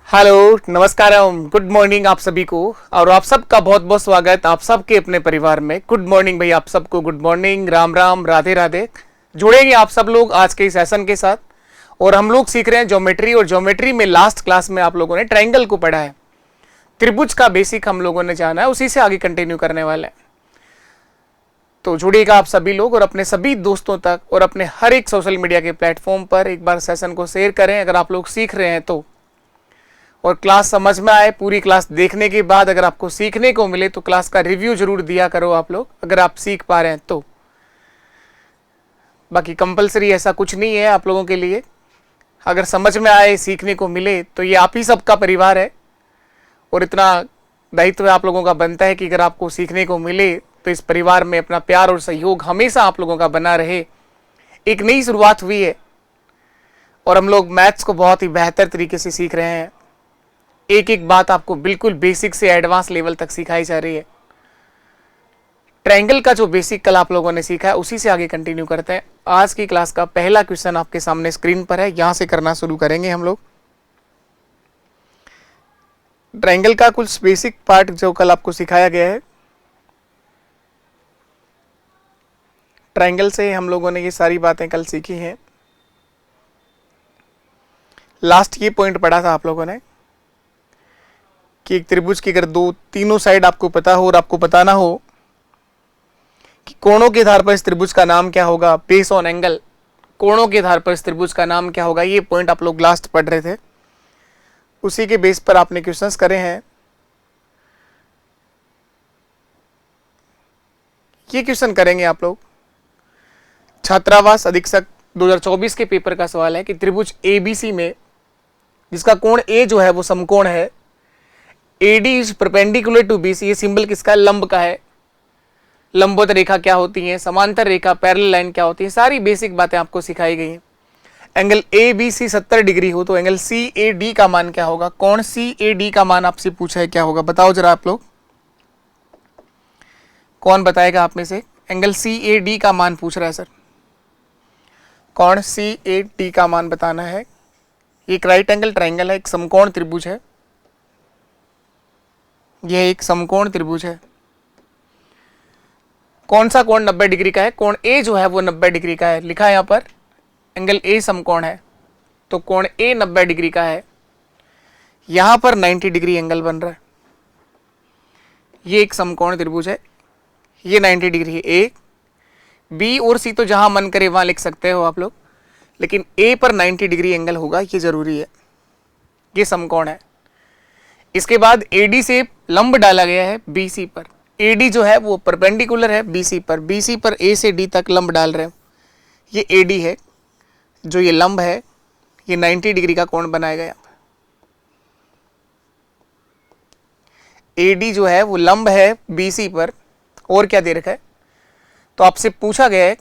Hello, नमस्कारम, good morning आप सभी को। और आप सबका बहुत बहुत स्वागत आप सबके अपने परिवार में। गुड मॉर्निंग भाई, आप सबको गुड मॉर्निंग, राम राम, राधे राधे। जुड़ेंगे आप सब लोग आज के इस सेशन के साथ। और हम लोग सीख रहे हैं ज्योमेट्री, और ज्योमेट्री में लास्ट क्लास में आप लोगों ने ट्रायंगल को पढ़ा है। त्रिभुज का बेसिक हम लोगों ने जाना है, उसी से आगे कंटिन्यू करने वाले हैं। तो जुड़िएगा आप सभी लोग और अपने सभी दोस्तों तक और अपने हर एक सोशल मीडिया के प्लेटफॉर्म पर एक बार सेशन को शेयर करें अगर आप लोग सीख रहे हैं तो। और क्लास समझ में आए, पूरी क्लास देखने के बाद अगर आपको सीखने को मिले तो क्लास का रिव्यू जरूर दिया करो आप लोग, अगर आप सीख पा रहे हैं तो। बाकी कंपलसरी ऐसा कुछ नहीं है आप लोगों के लिए। अगर समझ में आए, सीखने को मिले तो ये आप ही सबका परिवार है। और इतना दायित्व आप लोगों का बनता है कि अगर आपको सीखने को मिले तो इस परिवार में अपना प्यार और सहयोग हमेशा आप लोगों का बना रहे। एक नई शुरुआत हुई है और हम लोग मैथ्स को बहुत ही बेहतर तरीके से सीख रहे हैं। एक एक बात आपको बिल्कुल बेसिक से एडवांस लेवल तक सिखाई जा रही है। ट्रायंगल का जो बेसिक कल आप लोगों ने सीखा है उसी से आगे कंटिन्यू करते हैं। आज की क्लास का पहला क्वेश्चन आपके सामने स्क्रीन पर है, यहां से करना शुरू करेंगे हम लोग। ट्रायंगल का कुछ बेसिक पार्ट जो कल आपको सिखाया गया है, ट्रायंगल से हम लोगों ने ये सारी बातें कल सीखी हैं। लास्ट ये पॉइंट पढ़ा था आप लोगों ने कि एक त्रिभुज की अगर दो तीनों साइड आपको पता हो और आपको बताना हो कि कोणों के आधार पर इस त्रिभुज का नाम क्या होगा, बेस ऑन एंगल, कोणों के आधार पर इस त्रिभुज का नाम क्या होगा, ये पॉइंट आप लोग लास्ट पढ़ रहे थे। उसी के बेस पर आपने क्वेश्चंस करे हैं। ये क्वेश्चन करेंगे आप लोग। छात्रावास अधीक्षक 2024 के पेपर का सवाल है कि त्रिभुज एबीसी में जिसका कोण ए जो है वो समकोण है, AD is perpendicular to BC, ये सिंबल किसका है, लंब का है। लंबवत रेखा क्या होती है, समांतर रेखा पैरेलल लाइन क्या होती है, सारी बेसिक बातें आपको सिखाई गई हैं। एंगल ABC 70 डिग्री हो तो एंगल CAD का मान क्या होगा, कोण CAD का मान आपसे पूछा है क्या होगा, बताओ जरा आप लोग। कौन बताएगा आप में से। एंगल CAD का मान पूछ रहा है सर, कोण CAD का मान बताना है। एक राइट एंगल ट्रायंगल है, एक समकोण त्रिभुज है, यह एक समकोण त्रिभुज है। कौन सा कोण 90 डिग्री का है, कोण ए जो है वो 90 डिग्री का है, लिखा है यहां पर। एंगल ए समकोण है तो कोण ए 90 डिग्री का है। यहां पर 90 डिग्री एंगल बन रहा है। ये एक समकोण त्रिभुज है, ये 90 डिग्री है। ए बी और सी तो जहां मन करे वहां लिख सकते हो आप लोग, लेकिन ए पर 90 डिग्री एंगल होगा, ये जरूरी है। ये समकोण है। इसके बाद AD से लंब डाला गया है BC पर। AD जो है वो परपेंडिकुलर है BC पर, BC पर A से D तक लंब डाल रहे हो। ये AD है, जो ये लंब है ये 90 डिग्री का कोण बनाएगा। यहाँ AD जो है वो लंब है BC पर, और क्या दे रखा है तो आपसे पूछा गया है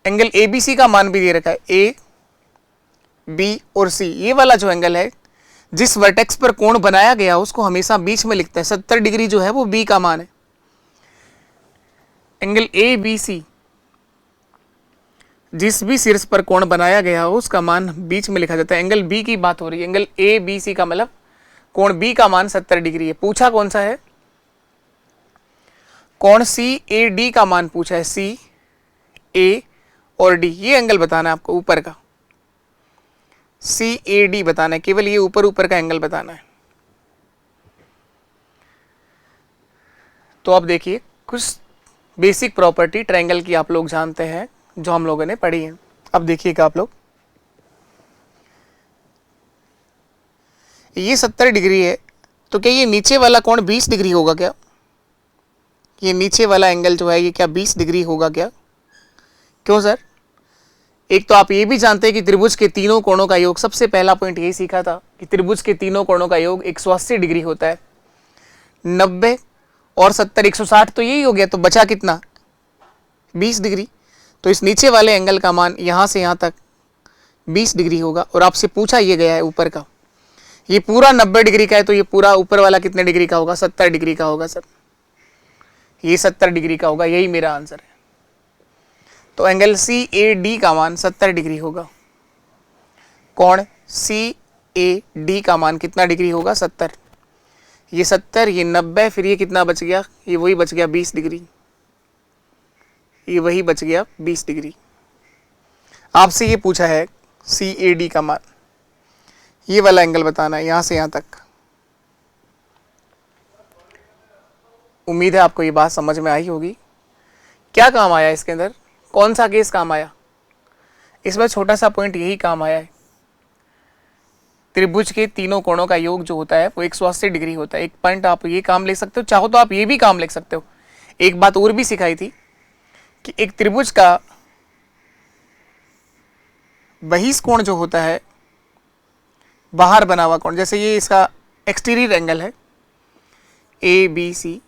एंगल ABC का मान भी दे रखा है, A, B और C। ये वाला जो एंगल है जिस वर्टेक्स पर कोण बनाया गया उसको हमेशा बीच में लिखते हैं। 70 डिग्री जो है वो B का मान है। एंगल ABC जिस भी शीर्ष पर कोण बनाया गया हो उसका मान बीच में लिखा जाता है। एंगल B की बात हो रही है, एंगल ABC का मतलब कोण B का मान 70 डिग्री है। पूछा कौन सा है, कोण CAD का मान पूछा है, C, A और D। ये एंगल बताना है आपको ऊपर का, CAD बताना है, केवल ये ऊपर ऊपर का एंगल बताना है। तो अब देखिए कुछ बेसिक प्रॉपर्टी ट्रायंगल की आप लोग जानते हैं जो हम लोगों ने पढ़ी है। अब देखिएगा आप लोग, ये 70 डिग्री है तो क्या ये नीचे वाला कोण 20 डिग्री होगा क्या, ये नीचे वाला एंगल जो है ये क्या 20 डिग्री होगा क्या। क्यों सर, एक तो आप ये भी जानते हैं कि त्रिभुज के तीनों कोणों का योग, सबसे पहला पॉइंट यही सीखा था कि त्रिभुज के तीनों कोणों का योग 180 डिग्री होता है। 90 और 70 160 तो यही हो गया, तो बचा कितना 20 डिग्री। तो इस नीचे वाले एंगल का मान यहां से यहां तक 20 डिग्री होगा। और आपसे पूछा ये गया है ऊपर का, ये पूरा 90 डिग्री का है तो ये पूरा ऊपर वाला कितने डिग्री का होगा, 70 डिग्री का होगा सर। ये 70 डिग्री का होगा, यही मेरा आंसर है। तो एंगल CAD का मान 70 डिग्री होगा। कोण ए डी का मान कितना डिग्री होगा, 70। ये 70, ये 90, फिर ये कितना बच गया, ये वही बच गया 20 डिग्री, ये वही बच गया 20 डिग्री। आपसे ये पूछा है सी ए डी का मान, ये वाला एंगल बताना है यहाँ से यहाँ तक। उम्मीद है आपको ये बात समझ में आई होगी। क्या काम आया इसके अंदर, कौन सा केस काम आया, इसमें छोटा सा पॉइंट यही काम आया है। त्रिभुज के तीनों कोणों का योग जो होता है वो 180 डिग्री होता है। एक पॉइंट आप ये काम लिख सकते हो, चाहो तो आप ये भी काम लिख सकते हो। एक बात और भी सिखाई थी कि एक त्रिभुज का बहिष कोण जो होता है, बाहर बना हुआ कोण, जैसे ये इसका एक्सटीरियर एंगल है ए बी सी,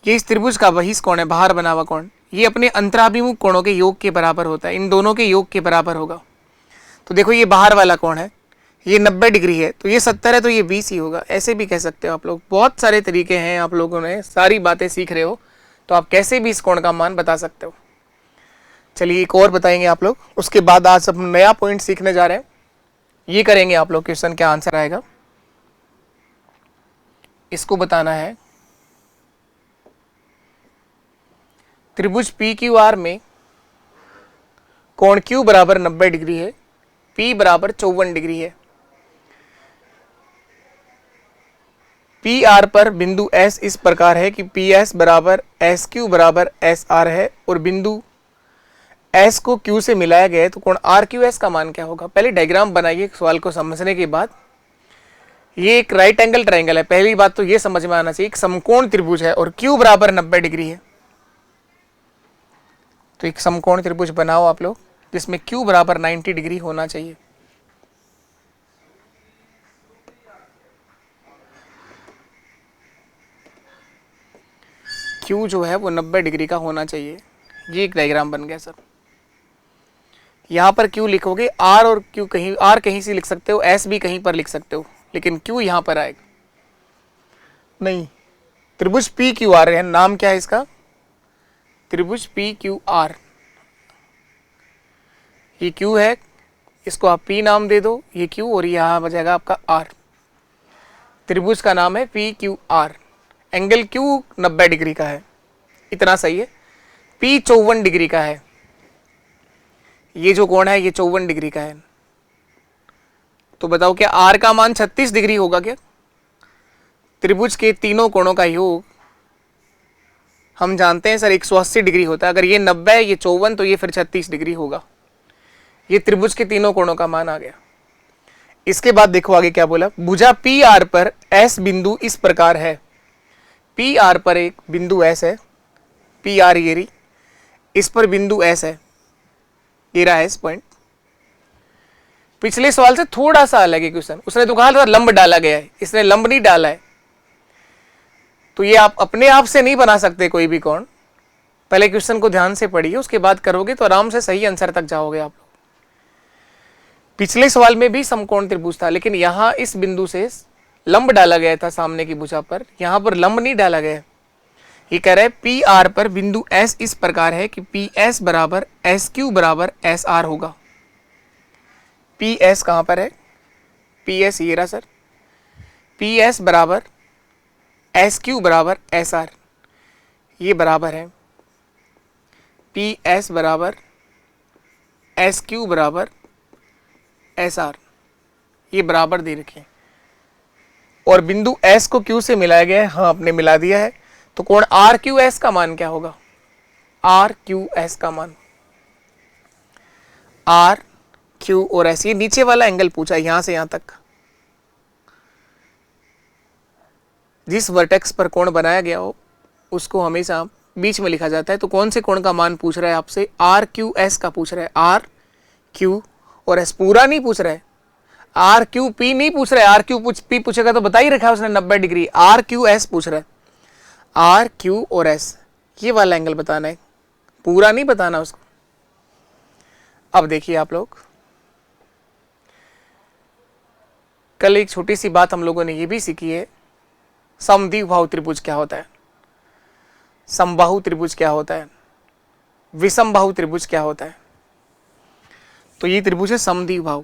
ये इस त्रिभुज का बहिष कोण है, बाहर बना हुआ कोण, ये अपने अंतराभिमुख कोणों के योग के बराबर होता है, इन दोनों के योग के बराबर होगा। तो देखो ये बाहर वाला कोण है, ये 90 डिग्री है, तो ये 70 है, तो ये 20 ही होगा। ऐसे भी कह सकते हो आप लोग, बहुत सारे तरीके हैं, आप लोगों ने सारी बातें सीख रहे हो, तो आप कैसे भी इस कोण का मान बता सकते हो। चलिए एक और बताएंगे आप लोग, उसके बाद आज हम नया पॉइंट सीखने जा रहे हैं। ये करेंगे आप लोग, क्वेश्चन क्या आंसर आएगा इसको बताना है। त्रिभुज पी क्यू आर में कोण Q बराबर 90 डिग्री है, P बराबर 54 डिग्री है। पी आर पर बिंदु S इस प्रकार है कि पी एस बराबर एस क्यू बराबर एस आर है, और बिंदु S को Q से मिलाया गया है, तो कोण आर क्यू एस का मान क्या होगा। पहले डायग्राम बनाइए सवाल को समझने के बाद। ये एक राइट एंगल ट्रायंगल है, पहली बात तो ये समझ में आना चाहिए, एक समकोण त्रिभुज है और Q बराबर 90 डिग्री है। तो एक समकोण त्रिभुज बनाओ आप लोग जिसमें Q बराबर 90 डिग्री होना चाहिए। Q जो है वो 90 डिग्री का होना चाहिए। ये एक डायग्राम बन गया सर। यहाँ पर Q लिखोगे, R और Q कहीं, R कहीं से लिख सकते हो, S भी कहीं पर लिख सकते हो, लेकिन Q यहाँ पर आएगा नहीं। त्रिभुज पी क्यू आर है, नाम क्या है इसका, त्रिभुज पी क्यू आर। ये Q है, इसको आप P नाम दे दो, ये Q, और यहाँ बचेगा आपका R। त्रिभुज का नाम है P Q R. Angle Q 90 degree का है, इतना सही है। P 54 डिग्री का है, ये जो कोण है ये 54 डिग्री का है। तो बताओ क्या R का मान 36 डिग्री होगा क्या। त्रिभुज के तीनों कोणों का योग हम जानते हैं सर 180 डिग्री होता है। अगर ये 90 है, ये 54, तो ये फिर 36 डिग्री होगा। ये त्रिभुज के तीनों कोणों का मान आ गया। इसके बाद देखो आगे क्या बोला, भुजा पी आर पर S बिंदु इस प्रकार है। पी आर पर एक बिंदु S है, पी आर ये रही, इस पर बिंदु S है, ये रहा S पॉइंट। पिछले सवाल से थोड़ा सा अलग है क्वेश्चन, उसने तो कहा था लंब डाला गया है, इसने लंब नहीं डाला है। तो ये आप अपने आप से नहीं बना सकते कोई भी कोण, पहले क्वेश्चन को ध्यान से पढ़िए, उसके बाद करोगे तो आराम से सही आंसर तक जाओगे आप लोग। पिछले सवाल में भी समकोण त्रिभुज था, लेकिन यहां इस बिंदु से लंब डाला गया था सामने की भुजा पर, यहां पर लंब नहीं डाला गया। ये कह रहा है पी आर पर बिंदु S इस प्रकार है कि पी एस बराबर एस क्यू बराबर एस आर होगा। पी एस कहां पर है, पी एस ये रहा सर, पी एस बराबर एस क्यू बराबर एस आर, ये बराबर है पी एस बराबर एस क्यू बराबर एस आर, ये बराबर दे रखे। और बिंदु S को Q से मिलाया गया है, हाँ आपने मिला दिया है। तो कोण आर क्यू एस का मान क्या होगा, आर क्यू एस का मान, आर क्यू और एस, ये नीचे वाला एंगल पूछा यहां से यहां तक। जिस वर्टेक्स पर कोण बनाया गया हो उसको हमेशा बीच में लिखा जाता है। तो कौन से कोण का मान पूछ रहा है आपसे, आर क्यू एस का पूछ रहा है। आर क्यू और एस पूरा नहीं पूछ रहा है, आर क्यू पी नहीं पूछ रहा है। आर क्यू पी पूछेगा तो बता ही रखा है उसने 90 डिग्री। आर क्यू एस पूछ रहा है, आर क्यू और एस, ये वाला एंगल बताना है, पूरा नहीं बताना उसको। अब देखिए आप लोग, कल एक छोटी सी बात हम लोगों ने ये भी सीखी है, समद्विबाहु त्रिभुज क्या होता है, समबाहु त्रिभुज क्या होता है, विषमबाहु त्रिभुज क्या होता है। तो ये त्रिभुज है समद्विबाहु।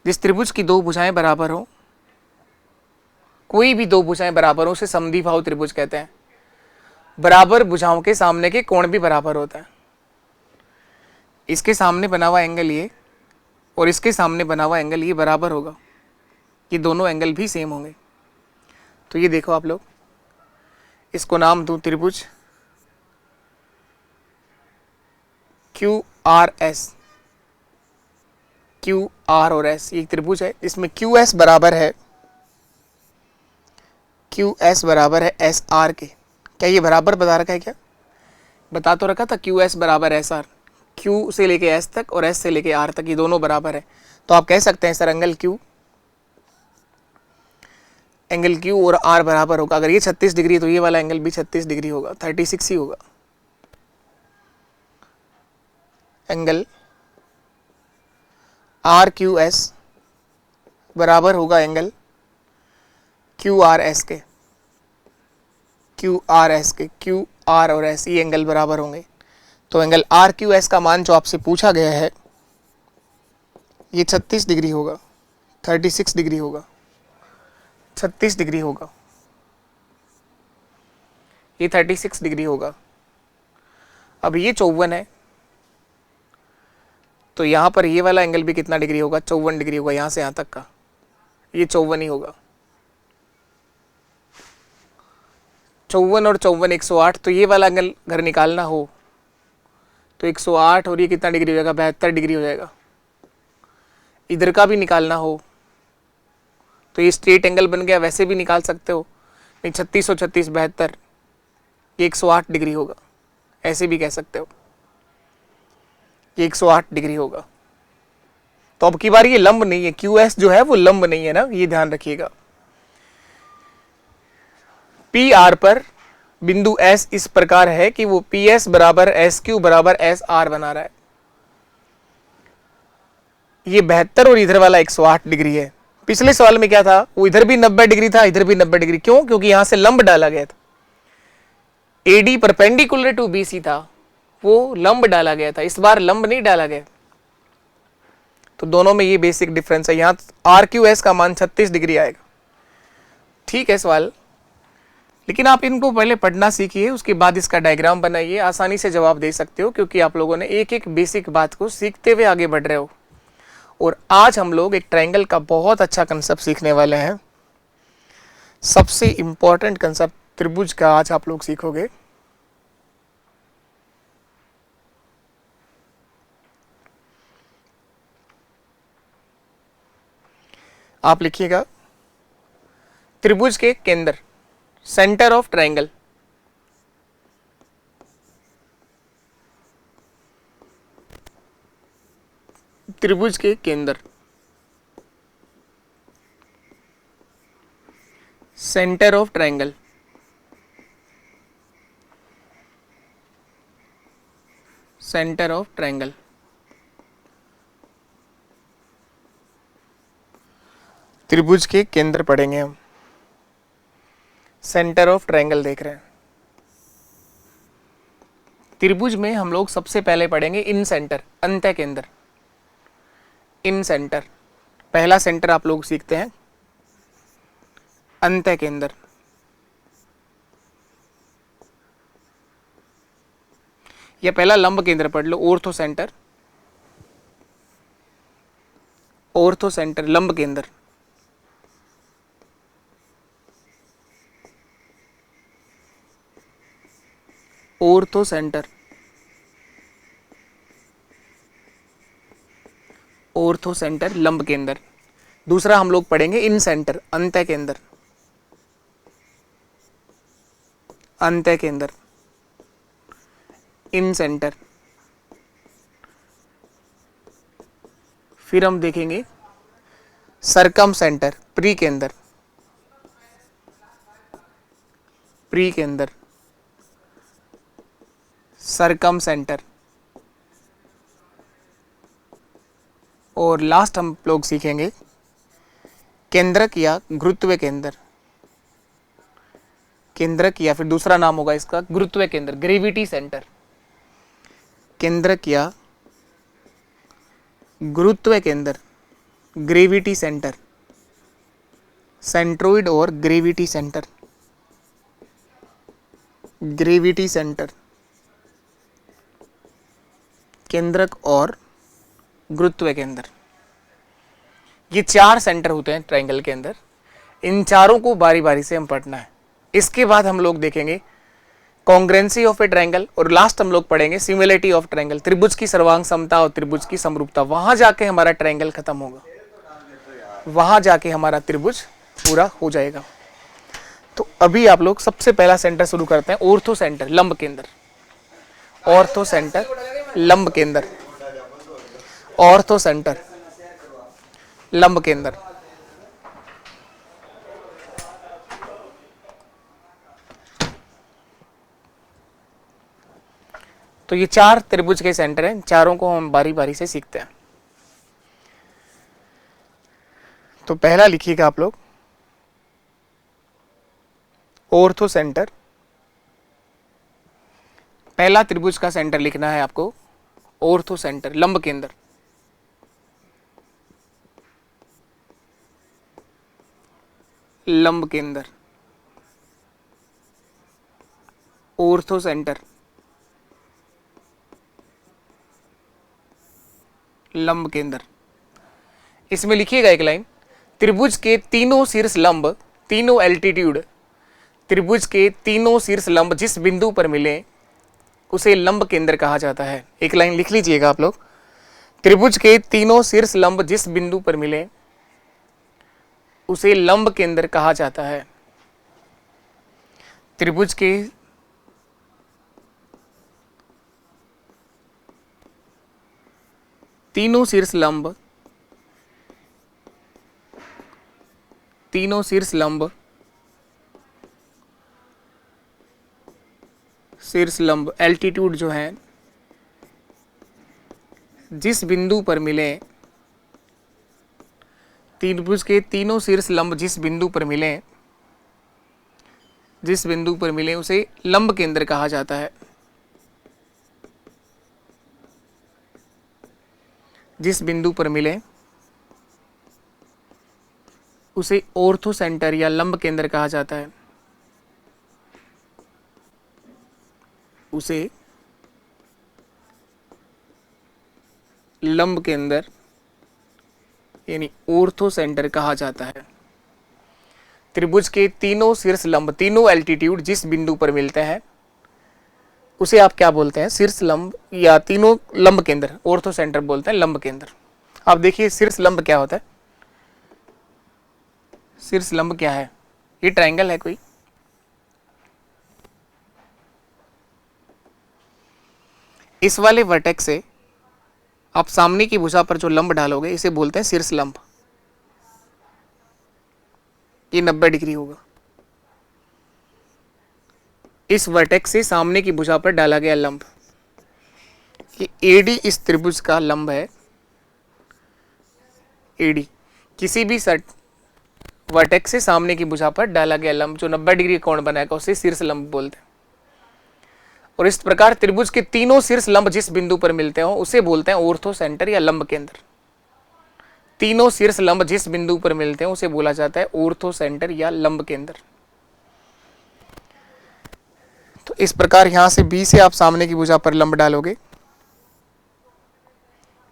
जिस त्रिभुज की दो भुजाएं बराबर हो, कोई भी दो भुजाएं बराबर हो उसे समद्विबाहु त्रिभुज कहते हैं। बराबर भुजाओं के सामने के कोण भी बराबर होता है। इसके सामने बना हुआ एंगल ये और इसके सामने बना हुआ एंगल ये बराबर होगा, ये दोनों एंगल भी सेम होंगे। तो ये देखो आप लोग, इसको नाम दूं त्रिभुज Q R S. Q R और एस ये त्रिभुज है, इसमें क्यू एस बराबर है, क्यू एस बराबर है एस आर के। क्या ये बराबर बता रखा है? क्या बता तो रखा था, क्यू एस बराबर एस आर। क्यू से लेके एस तक और एस से लेके आर तक ये दोनों बराबर है। तो आप कह सकते हैं सर एंगल क्यू और आर बराबर होगा। अगर ये 36 डिग्री तो ये वाला एंगल भी 36 डिग्री होगा, 36 ही होगा। एंगल आर क्यू एस बराबर होगा एंगल क्यू आर एस के। क्यू आर एस के, क्यू आर और एस ये एंगल बराबर होंगे। तो एंगल आर क्यू एस का मान जो आपसे पूछा गया है ये 36 डिग्री होगा, 36 डिग्री होगा, 36 डिग्री होगा, ये 36 डिग्री होगा। अब ये 54 है, तो यहां पर ये वाला एंगल भी कितना डिग्री होगा? 54 डिग्री होगा। यहां से यहां तक का ये 54 ही होगा। 54 और 54 108। तो ये वाला एंगल अगर निकालना हो तो 108 और ये कितना डिग्री हो जाएगा? 72 डिग्री हो जाएगा। इधर का भी निकालना हो तो ये स्ट्रेट एंगल बन गया, वैसे भी निकाल सकते हो। नहीं 36 और 36 72, ये 108 डिग्री होगा, ऐसे भी कह सकते हो, ये 108 डिग्री होगा। तो अब की बार ये लंब नहीं है, क्यू एस जो है वो लंब नहीं है ना, ये ध्यान रखिएगा। पी आर पर बिंदु एस इस प्रकार है कि वो पी एस बराबर एस क्यू बराबर एस आर बना रहा है। ये 72 और इधर वाला 108 डिग्री है। पिछले सवाल में क्या था? वो इधर भी 90 डिग्री था, इधर भी 90 डिग्री। क्यों? क्योंकि यहां से लंब डाला गया था। एडी परपेंडिकुलर टू बीसी था, वो लंब डाला गया था। इस बार लंब नहीं डाला गया। तो दोनों में ये बेसिक डिफरेंस है। यहां आर क्यू एस का मान 36 डिग्री आएगा। ठीक है सवाल, लेकिन आप इनको पहले पढ़ना सीखिए, उसके बाद इसका डायग्राम बनाइए, आसानी से जवाब दे सकते हो, क्योंकि आप लोगों ने एक एक बेसिक बात को सीखते हुए आगे बढ़ रहे हो। और आज हम लोग एक ट्रायंगल का बहुत अच्छा कंसेप्ट सीखने वाले हैं। सबसे इंपॉर्टेंट कंसेप्ट त्रिभुज का आज आप लोग सीखोगे। आप लिखिएगा त्रिभुज के केंद्र, सेंटर ऑफ ट्रायंगल। त्रिभुज के केंद्र, centre of triangle. Centre of triangle. त्रिभुज के केंद्र पढ़ेंगे हम, सेंटर ऑफ ट्रायंगल देख रहे हैं। त्रिभुज में हम लोग सबसे पहले पढ़ेंगे इन सेंटर, अंत्य केंद्र। इन सेंटर, पहला सेंटर आप लोग सीखते हैं अंत्य केंद्र। या पहला लंब केंद्र पढ़ लो, ऑर्थो सेंटर। ऑर्थो सेंटर, लंब केंद्र। ऑर्थो सेंटर, ऑर्थो सेंटर, लंब केंद्र। दूसरा हम लोग पढ़ेंगे इन सेंटर, अंत्य केंद्र। अंत्य केंद्र, इन सेंटर। फिर हम देखेंगे सरकम सेंटर, प्री केंद्र। प्री केंद्र, सरकम सेंटर। और लास्ट हम लोग सीखेंगे केंद्रक या गुरुत्व केंद्र। केंद्रक या फिर दूसरा नाम होगा इसका गुरुत्व केंद्र, ग्रेविटी सेंटर। केंद्रक या गुरुत्व केंद्र, ग्रेविटी सेंटर, सेंट्रोइड और ग्रेविटी सेंटर, ग्रेविटी सेंटर, केंद्रक और गुरुत्व केंद्र। ये 4 सेंटर होते हैं ट्रायंगल के अंदर। इन चारों को बारी बारी से हम पढ़ना है। इसके बाद हम लोग देखेंगे कॉन्ग्रेंसी ऑफ ए ट्रायंगल, और लास्ट हम लोग पढ़ेंगे सिमिलरिटी ऑफ ट्रायंगल, त्रिभुज की सर्वांग समता और त्रिभुज की समरूपता। वहां जाके हमारा ट्रायंगल खत्म होगा, वहां जाके हमारा त्रिभुज पूरा हो जाएगा। तो अभी आप लोग सबसे पहला सेंटर शुरू करते हैं, ऑर्थो सेंटर, लंब केंद्र। ऑर्थो सेंटर, लंब केंद्र, ऑर्थो सेंटर, लंब केंद्र। तो ये 4 त्रिभुज के सेंटर हैं, चारों को हम बारी बारी से सीखते हैं। तो पहला लिखिएगा आप लोग, ऑर्थो सेंटर। पहला त्रिभुज का सेंटर लिखना है आपको, ऑर्थो सेंटर, लंब केंद्र। लंब केंद्र, ऑर्थो सेंटर, लंब केंद्र। इसमें लिखिएगा एक लाइन, त्रिभुज के तीनों शीर्ष लंब, तीनों एल्टीट्यूड, त्रिभुज के तीनों शीर्ष लंब जिस बिंदु पर मिले उसे लंब केंद्र कहा जाता है। एक लाइन लिख लीजिएगा आप लोग, त्रिभुज के तीनों शीर्ष लंब जिस बिंदु पर मिले उसे लंब केंद्र कहा जाता है। त्रिभुज के तीनों शीर्ष लंब, तीनों शीर्ष लंब, शीर्ष लंब एल्टीट्यूड जो है जिस बिंदु पर मिले, त्रिभुज के तीनों शीर्ष लंब जिस बिंदु पर मिले, जिस बिंदु पर मिले उसे लंब केंद्र कहा जाता है। जिस बिंदु पर मिले उसे ऑर्थो सेंटर या लंब केंद्र कहा जाता है। उसे लंब केंद्र यानी ऑर्थो सेंटर कहा जाता है। त्रिभुज के तीनों शीर्ष लंब, तीनों एल्टीट्यूड जिस बिंदु पर मिलते हैं उसे आप क्या बोलते हैं, शीर्ष लंब या तीनों लंब केंद्र, ऑर्थो सेंटर बोलते हैं, लंब केंद्र। आप देखिए शीर्ष लंब क्या होता है, शीर्ष लंब क्या है, ये ट्रायंगल है कोई, इस वाले वर्टेक्स से आप सामने की भुजा पर जो लंब डालोगे इसे बोलते हैं शीर्ष लंब। ये 90 डिग्री होगा। इस वर्टेक्स से सामने की भुजा पर डाला गया लंब, ये एडी इस त्रिभुज का लंब है। एडी किसी भी वर्टेक्स से सामने की भुजा पर डाला गया लंब जो 90 डिग्री कोण बनाएगा उसे शीर्ष लंब बोलते हैं। और इस प्रकार त्रिभुज के तीनों शीर्ष लंब जिस बिंदु पर मिलते हो उसे बोलते हैं ऑर्थो सेंटर या लंब केंद्र। तीनों शीर्ष लंब जिस बिंदु पर मिलते हैं उसे बोला जाता है ऑर्थो सेंटर या लंब केंद्र। तो इस प्रकार यहां से बी से आप सामने की भुजा पर लंब डालोगे,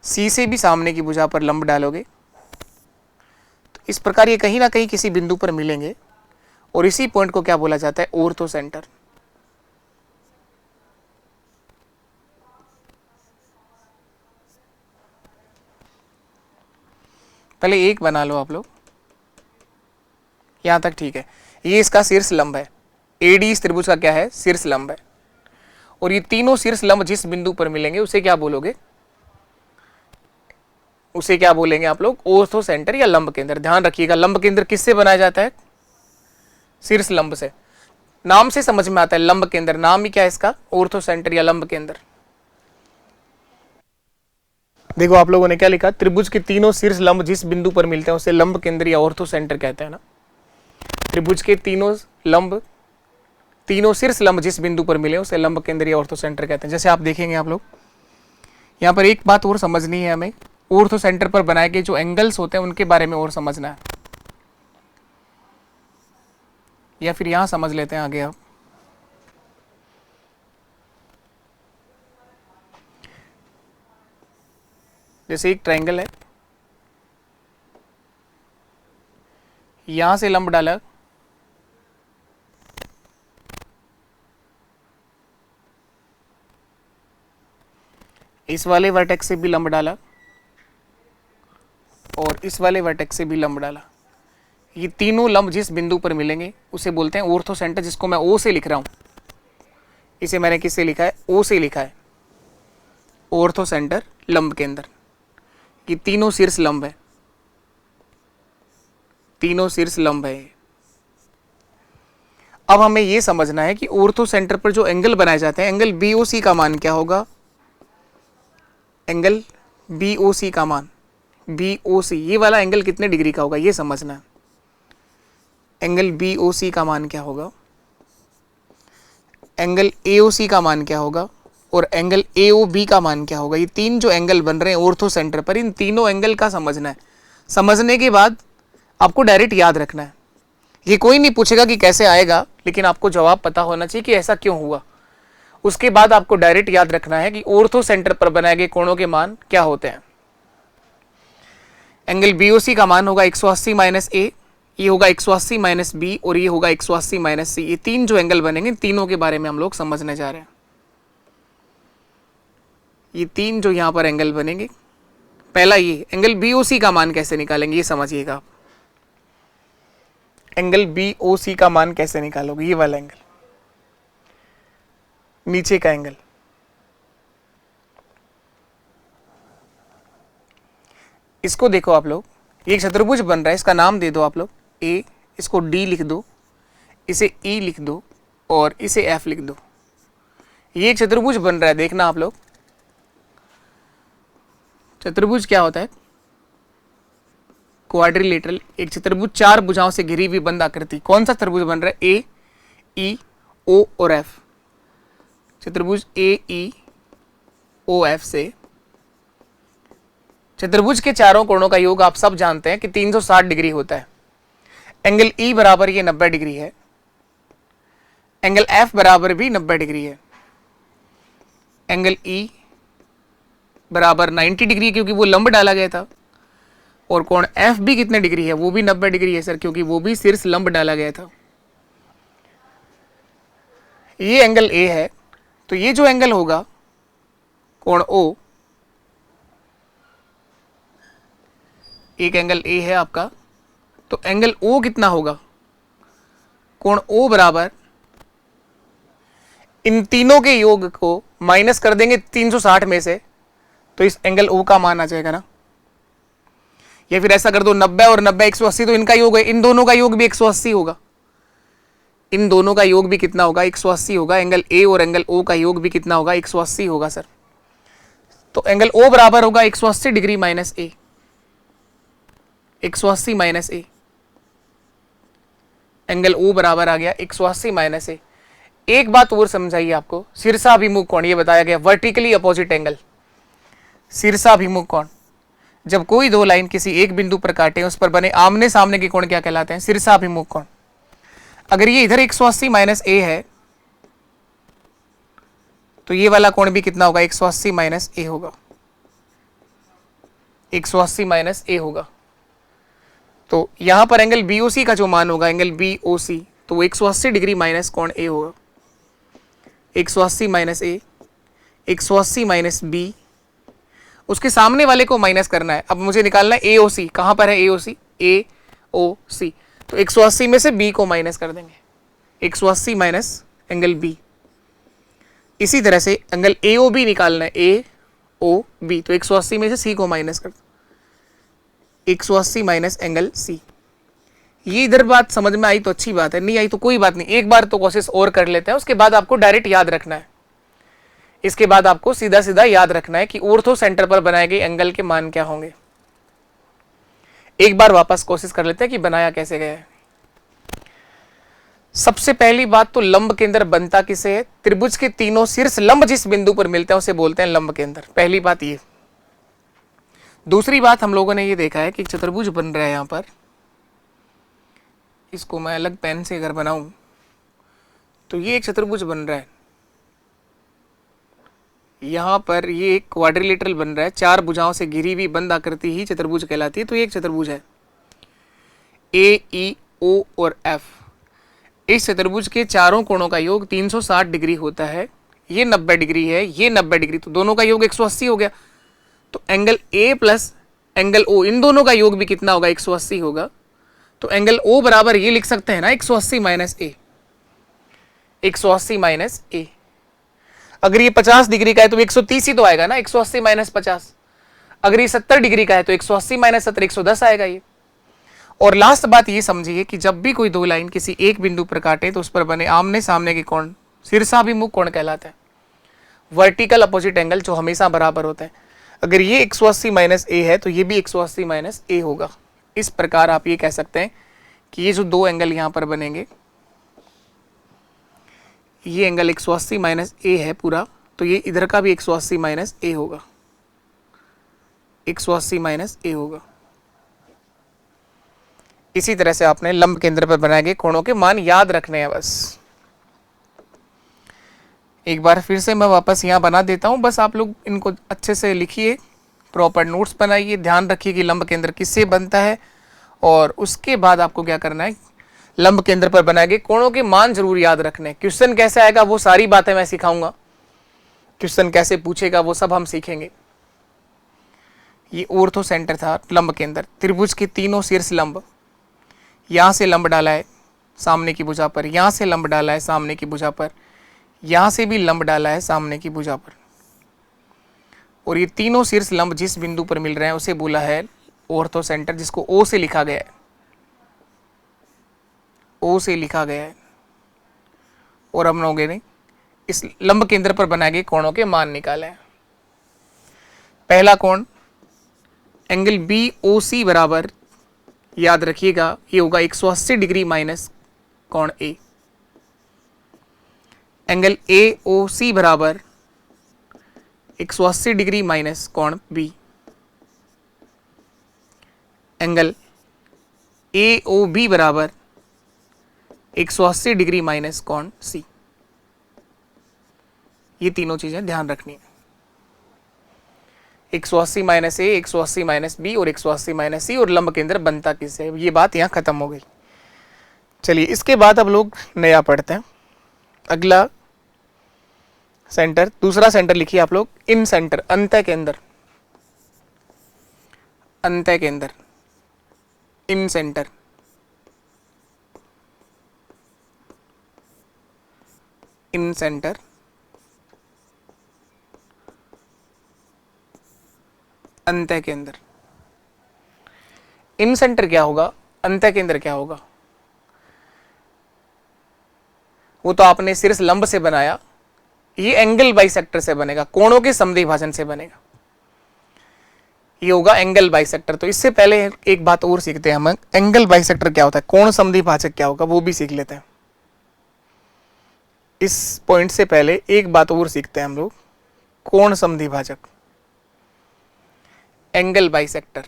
सी से भी सामने की भुजा पर लंब डालोगे, तो इस प्रकार ये कहीं ना कहीं किसी बिंदु पर मिलेंगे और इसी पॉइंट को क्या बोला जाता है, ऑर्थो सेंटर। पहले एक बना लो आप लोग, यहां तक ठीक है। ये इसका शीर्ष लंब है, एडी इस त्रिभुज का क्या है, शीर्ष लंब है। और ये तीनों शीर्ष लंब जिस बिंदु पर मिलेंगे उसे क्या बोलोगे, उसे क्या बोलेंगे आप लोग, ऑर्थो सेंटर या लंब केंद्र। ध्यान रखिएगा लंब केंद्र किससे बनाया जाता है, शीर्ष लंब से। नाम से समझ में आता है लंब केंद्र, नाम ही क्या है इसका, ऑर्थो सेंटर या लंब केंद्र। देखो आप लोगों ने क्या लिखा, त्रिभुज के तीनों शीर्ष लंब जिस बिंदु पर मिलते हैं उसे लंब केंद्र या ऑर्थो सेंटर कहते हैं ना। त्रिभुज के तीनों शीर्ष लंब जिस बिंदु पर मिले उसे लंब केंद्र या ऑर्थो सेंटर कहते हैं। जैसे आप देखेंगे आप लोग, यहाँ पर एक बात और समझनी है हमें, ऑर्थो सेंटर पर बनाए गए जो एंगल्स होते हैं उनके बारे में और समझना है, या फिर यहां समझ लेते हैं आगे आप। जैसे एक ट्रायंगल है, यहां से लंब डाला, इस वाले वर्टेक्स से भी लंब डाला और इस वाले वर्टेक्स से भी लंब डाला। ये तीनों लंब जिस बिंदु पर मिलेंगे उसे बोलते हैं ऑर्थो सेंटर, जिसको मैं ओ से लिख रहा हूं। इसे मैंने किससे लिखा है? ओ से लिखा है। ऑर्थो सेंटर लंब के अंदर ये तीनों शीर्ष लंब है, तीनों शीर्ष लंब है। अब हमें यह समझना है कि ऑर्थो सेंटर पर जो एंगल बनाए जाते हैं, एंगल बीओसी का मान क्या होगा? एंगल बीओसी का मान, बीओसी ये वाला एंगल कितने डिग्री का होगा ये समझना है। एंगल बीओसी का मान क्या होगा, एंगल एओसी का मान क्या होगा और एंगल एओबी का मान क्या होगा। ये तीन जो एंगल बन रहे हैं ऑर्थो सेंटर पर, इन तीनों एंगल का समझना है। समझने के बाद आपको डायरेक्ट याद रखना है। ये कोई नहीं पूछेगा कि कैसे आएगा, लेकिन आपको जवाब पता होना चाहिए कि ऐसा क्यों हुआ। उसके बाद आपको डायरेक्ट याद रखना है कि ऑर्थो सेंटर पर बनाए गए कोणों के मान क्या होते हैं। एंगल बीओसी का मान होगा 180 माइनस ए, ये होगा 180 माइनस बी और ये होगा 180 माइनस सी। ये तीन जो एंगल बनेंगे, तीनों के बारे में हम लोग समझने जा रहे हैं। ये तीन जो यहां पर एंगल बनेंगे, पहला ये एंगल बीओसी का मान कैसे निकालेंगे ये समझिएगा आप। एंगल बीओसी का मान कैसे निकालोगे? ये वाला एंगल, नीचे का एंगल, इसको देखो आप लोग, ये एक चतुर्भुज बन रहा है, इसका नाम दे दो आप लोग ए, इसको डी लिख दो, इसे ई लिख दो और इसे एफ लिख दो। ये एक चतुर्भुज बन रहा है, देखना आप लोग। चतुर्भुज क्या होता है? क्वाड्रिलेटरल, एक चतुर्भुज चार भुजाओं से घिरी हुई बंद आकृति। कौन सा चतुर्भुज बन रहा है? ए, ई, ओ और एफ। चतुर्भुज ए, ई, ओ, एफ से चतुर्भुज के चारों कोणों का योग आप सब जानते हैं कि 360 डिग्री होता है। एंगल ई बराबर ये 90 डिग्री है, एंगल एफ बराबर भी 90 डिग्री है। एंगल ई बराबर 90 डिग्री है क्योंकि वो लंब डाला गया था, और कोण एफ भी कितने डिग्री है? वो भी 90 डिग्री है सर, क्योंकि वो भी शीर्ष लंब डाला गया था। ये एंगल ए है, तो ये जो एंगल होगा कोण ओ, एक एंगल ए है आपका, तो एंगल ओ कितना होगा? कोण ओ बराबर इन तीनों के योग को माइनस कर देंगे 360 में से, तो इस एंगल ओ का मान आ जाएगा ना। या फिर ऐसा कर दो 90 और 90 180, तो इनका योग है, इन दोनों का योग भी 180 होगा। इन दोनों का योग भी कितना होगा? 180 होगा। एंगल ए और एंगल ओ का योग भी कितना होगा? 180 होगा सर। तो एंगल ओ बराबर होगा 180 डिग्री माइनस ए, 180 माइनस ए। एंगल ओ बराबर आ गया 180 माइनस ए। एक बात और समझाइए आपको, शीर्षाभिमुख कोण ये बताया गया, वर्टिकली अपोजिट एंगल। शीर्षाभिमुख कोण, जब कोई दो लाइन किसी एक बिंदु पर काटे, उस पर बने आमने सामने के कोण क्या कहलाते हैं? शीर्षाभिमुख कोण। अगर ये इधर 180 माइनस ए है, तो ये वाला कोण भी कितना होगा? 180 माइनस ए होगा, 180 माइनस ए होगा। तो यहां पर एंगल बीओसी का जो मान होगा, एंगल बीओसी, तो वो 180 डिग्री माइनस कोण ए होगा। 180 माइनस ए, 180 माइनस बी, उसके सामने वाले को माइनस करना है। अब मुझे निकालना है एओसी, कहां पर है एओसी? एओसी, तो 180 में से बी को माइनस कर देंगे, 180 माइनस एंगल बी। इसी तरह से एंगल एओबी निकालना है, एओबी, तो 180 में से सी को माइनस कर, 180 माइनस एंगल सी। ये इधर बात समझ में आई तो अच्छी बात है, नहीं आई तो कोई बात नहीं, एक बार तो कोशिश और कर लेते हैं, उसके बाद आपको डायरेक्ट याद रखना है। इसके बाद आपको सीधा सीधा याद रखना है कि ऑर्थो सेंटर पर बनाए गए एंगल के मान क्या होंगे। एक बार वापस कोशिश कर लेते हैं कि बनाया कैसे गया है। सबसे पहली बात तो लंब केंद्र बनता किसे है? त्रिभुज के तीनों शीर्ष लंब जिस बिंदु पर मिलते हैं उसे बोलते हैं लंब केंद्र। पहली बात ये। दूसरी बात हम लोगों ने ये देखा है कि एक चतुर्भुज बन रहा है यहाँ पर, इसको मैं अलग पेन से अगर बनाऊं तो ये एक चतुर्भुज बन रहा है, यहाँ पर ये एक क्वाड्रिलेटरल बन रहा है, 4 भुजाओं से घिरी हुई बंद आकृति ही चतुर्भुज कहलाती है। तो ये एक चतुर्भुज है, ए ई ओ और एफ। इस चतुर्भुज के चारों कोणों का योग 360 डिग्री होता है। ये 90 डिग्री है, ये 90 डिग्री, तो दोनों का योग 180 हो गया। तो angle A plus angle O, इन दोनों का योग भी कितना होगा, 180 होगा। तो एंगल ओ बराबर ये लिख सकते हैं ना, 180 माइनस ए, 180 माइनस ए। अगर ये 50 डिग्री का है तो 130 ही तो आएगा ना, 180 माइनस 50। अगर ये 70 डिग्री का है तो 180 माइनस 70, 110 आएगा ये। और लास्ट बात ये समझिए कि जब भी कोई दो लाइन किसी एक बिंदु पर काटे तो उस पर बने आमने सामने के कोण शीर्षाभिमुख कोण कहलाता है, वर्टिकल अपोजिट एंगल, जो हमेशा बराबर होता है। अगर ये 180 माइनस ए है तो ये भी 180 माइनस ए होगा। इस प्रकार आप ये कह सकते हैं कि ये जो दो एंगल यहां पर बनेंगे, ये एंगल 180 माइनस ए है पूरा, तो ये इधर का भी 180 माइनस ए होगा, 180 माइनस ए होगा। इसी तरह से आपने लंब केंद्र पर बनाए गए कोणों के मान याद रखने हैं बस। एक बार फिर से मैं वापस यहाँ बना देता हूँ, बस आप लोग इनको अच्छे से लिखिए, प्रॉपर नोट्स बनाइए, ध्यान रखिए कि लंब केंद्र किससे बनता है। और उसके बाद आपको क्या करना है, लंब केंद्र पर बनाए गए कोणों के मान जरूर याद रखने हैं। क्वेश्चन कैसे आएगा वो सारी बातें मैं सिखाऊंगा, क्वेश्चन कैसे पूछेगा वो सब हम सीखेंगे। ये ऑर्थो सेंटर था लंब केंद्र, त्रिभुज के तीनों शीर्ष लंब, यहाँ से लंब डाला है सामने की भुजा पर, यहाँ से लंब डाला है सामने की भुजा पर, यहाँ से भी लंब डाला है सामने की भुजा पर, और ये तीनों शीर्ष लंब जिस बिंदु पर मिल रहे हैं उसे बोला है ऑर्थो सेंटर, जिसको ओ से लिखा गया है, ओ से लिखा गया है। और हम लोगों ने इस लंब केंद्र पर बनाए गए कोणों के मान निकाले हैं। पहला कोण एंगल बी ओ सी बराबर, याद रखिएगा ये होगा 180 डिग्री माइनस कोण ए। एंगल ए ओ सी बराबर 180 डिग्री माइनस कोण बी। एंगल ए ओ बी बराबर 180 डिग्री माइनस कोण सी। ये तीनों चीजें ध्यान रखनी है, 180 माइनस ए, 180 माइनस बी और 180 माइनस सी। और लंब केंद्र बनता किससे, ये बात यहां खत्म हो गई। चलिए इसके बाद अब लोग नया पढ़ते हैं। अगला सेंटर, दूसरा सेंटर लिखिए आप लोग, इन सेंटर, अंतः केंद्र, अंतः केंद्र, इन सेंटर। इन सेंटर, अंतः केंद्र। इन सेंटर क्या होगा, अंतः केंद्र क्या होगा, वो तो आपने शीर्ष लंब से बनाया, ये एंगल बाइसेक्टर से बनेगा, कोणों के समद्विभाजन से बनेगा, ये होगा एंगल बाइसेक्टर। तो इससे पहले एक बात और सीखते हैं हम, एंगल बाइसेक्टर क्या होता है, कोण समद्विभाजक क्या होगा वो भी सीख लेते हैं। इस पॉइंट से पहले एक बात और सीखते हैं हम लोग, कोण समद्विभाजक, एंगल बाइसेक्टर।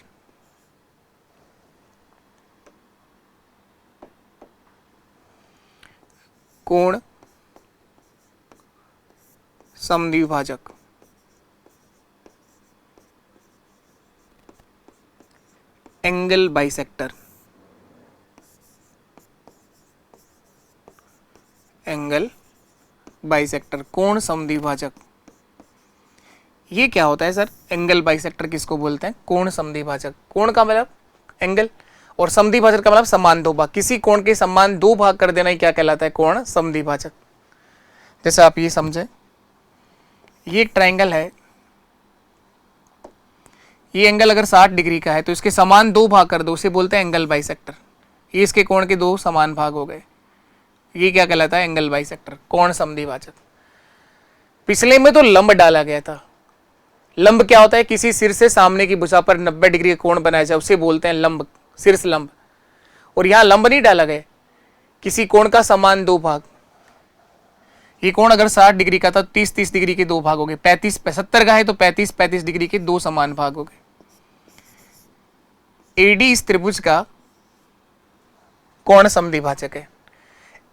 कोण समद्विभाजक, एंगल बाइसेक्टर, एंगल बाइसेक्टर, कोण समद्विभाजक। ये क्या होता है सर, एंगल बाइसेक्टर किसको बोलते हैं, कोण समद्विभाजक। कोण का मतलब एंगल, और समद्विभाजक का मतलब समान दो भाग, किसी कोण के समान दो भाग कर देना ही क्या कहलाता है, कोण समद्विभाजक। जैसे आप ये समझे, ये एक ट्रायंगल है, ये एंगल अगर 60 डिग्री का है तो इसके समान दो भाग कर दो, उसे बोलते हैं एंगल बाइसेक्टर। ये इसके कोण के दो समान भाग हो गए, ये क्या कहलाता है, एंगल बाइसेक्टर, कोण समद्विभाजक। पिछले में तो लंब डाला गया था, लंब क्या होता है, किसी सिर से सामने की भुजा पर 90 डिग्री का कोण बनाया जाए उसे बोलते हैं लंब, शीर्ष लंब। और यहां लंब नहीं डाला गया, किसी कोण का समान दो भाग। ये कोण अगर 60 डिग्री का था तो 30 डिग्री के दो भाग हो गए, 70 का है तो 35 डिग्री के दो समान भाग हो गए। एडी इस त्रिभुज का कोण समद्विभाजक है।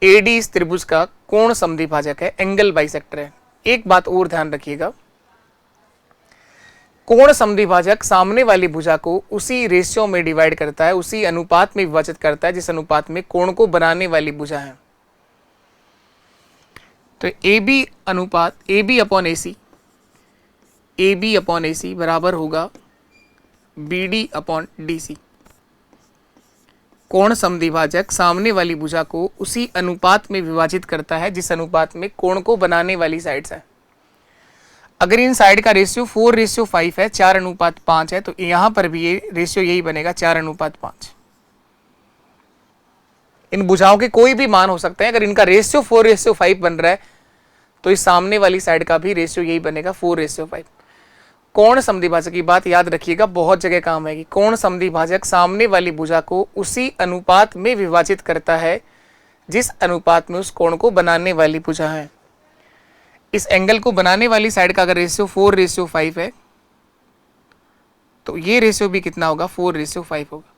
एडी इस त्रिभुज का कोण समद्विभाजक है, एंगल बाइसेक्टर है। एक बात और ध्यान रखिएगा, कोण समद्विभाजक सामने वाली भुजा को उसी रेशियो में डिवाइड करता है, उसी अनुपात में विभाजित करता है जिस अनुपात में कोण को बनाने वाली भुजा है। तो ए बी अनुपात A B upon A C, A B upon A C बराबर होगा B D upon D C. कोण समद्विभाजक सामने वाली भुजा को उसी अनुपात में विभाजित करता है जिस अनुपात में कोण को बनाने वाली साइड्स है। अगर इन साइड का रेशियो 4:5 है, 4:5 है, तो यहां पर भी ये रेशियो यही बनेगा 4:5। इन भुजाओं के कोई भी मान हो सकते हैं, अगर इनका रेशियो 4:5 बन रहा है तो इस सामने वाली साइड का भी रेशियो यही बनेगा 4:5। कोण समद्विभाजक की बात याद रखिएगा, बहुत जगह काम आएगी। कोण समद्विभाजक सामने वाली भुजा को उसी अनुपात में विभाजित करता है जिस अनुपात में उस कोण को बनाने वाली भुजा है। इस एंगल को बनाने वाली साइड का अगर रेशियो 4:5 है तो ये रेशियो भी कितना होगा, 4:5 होगा।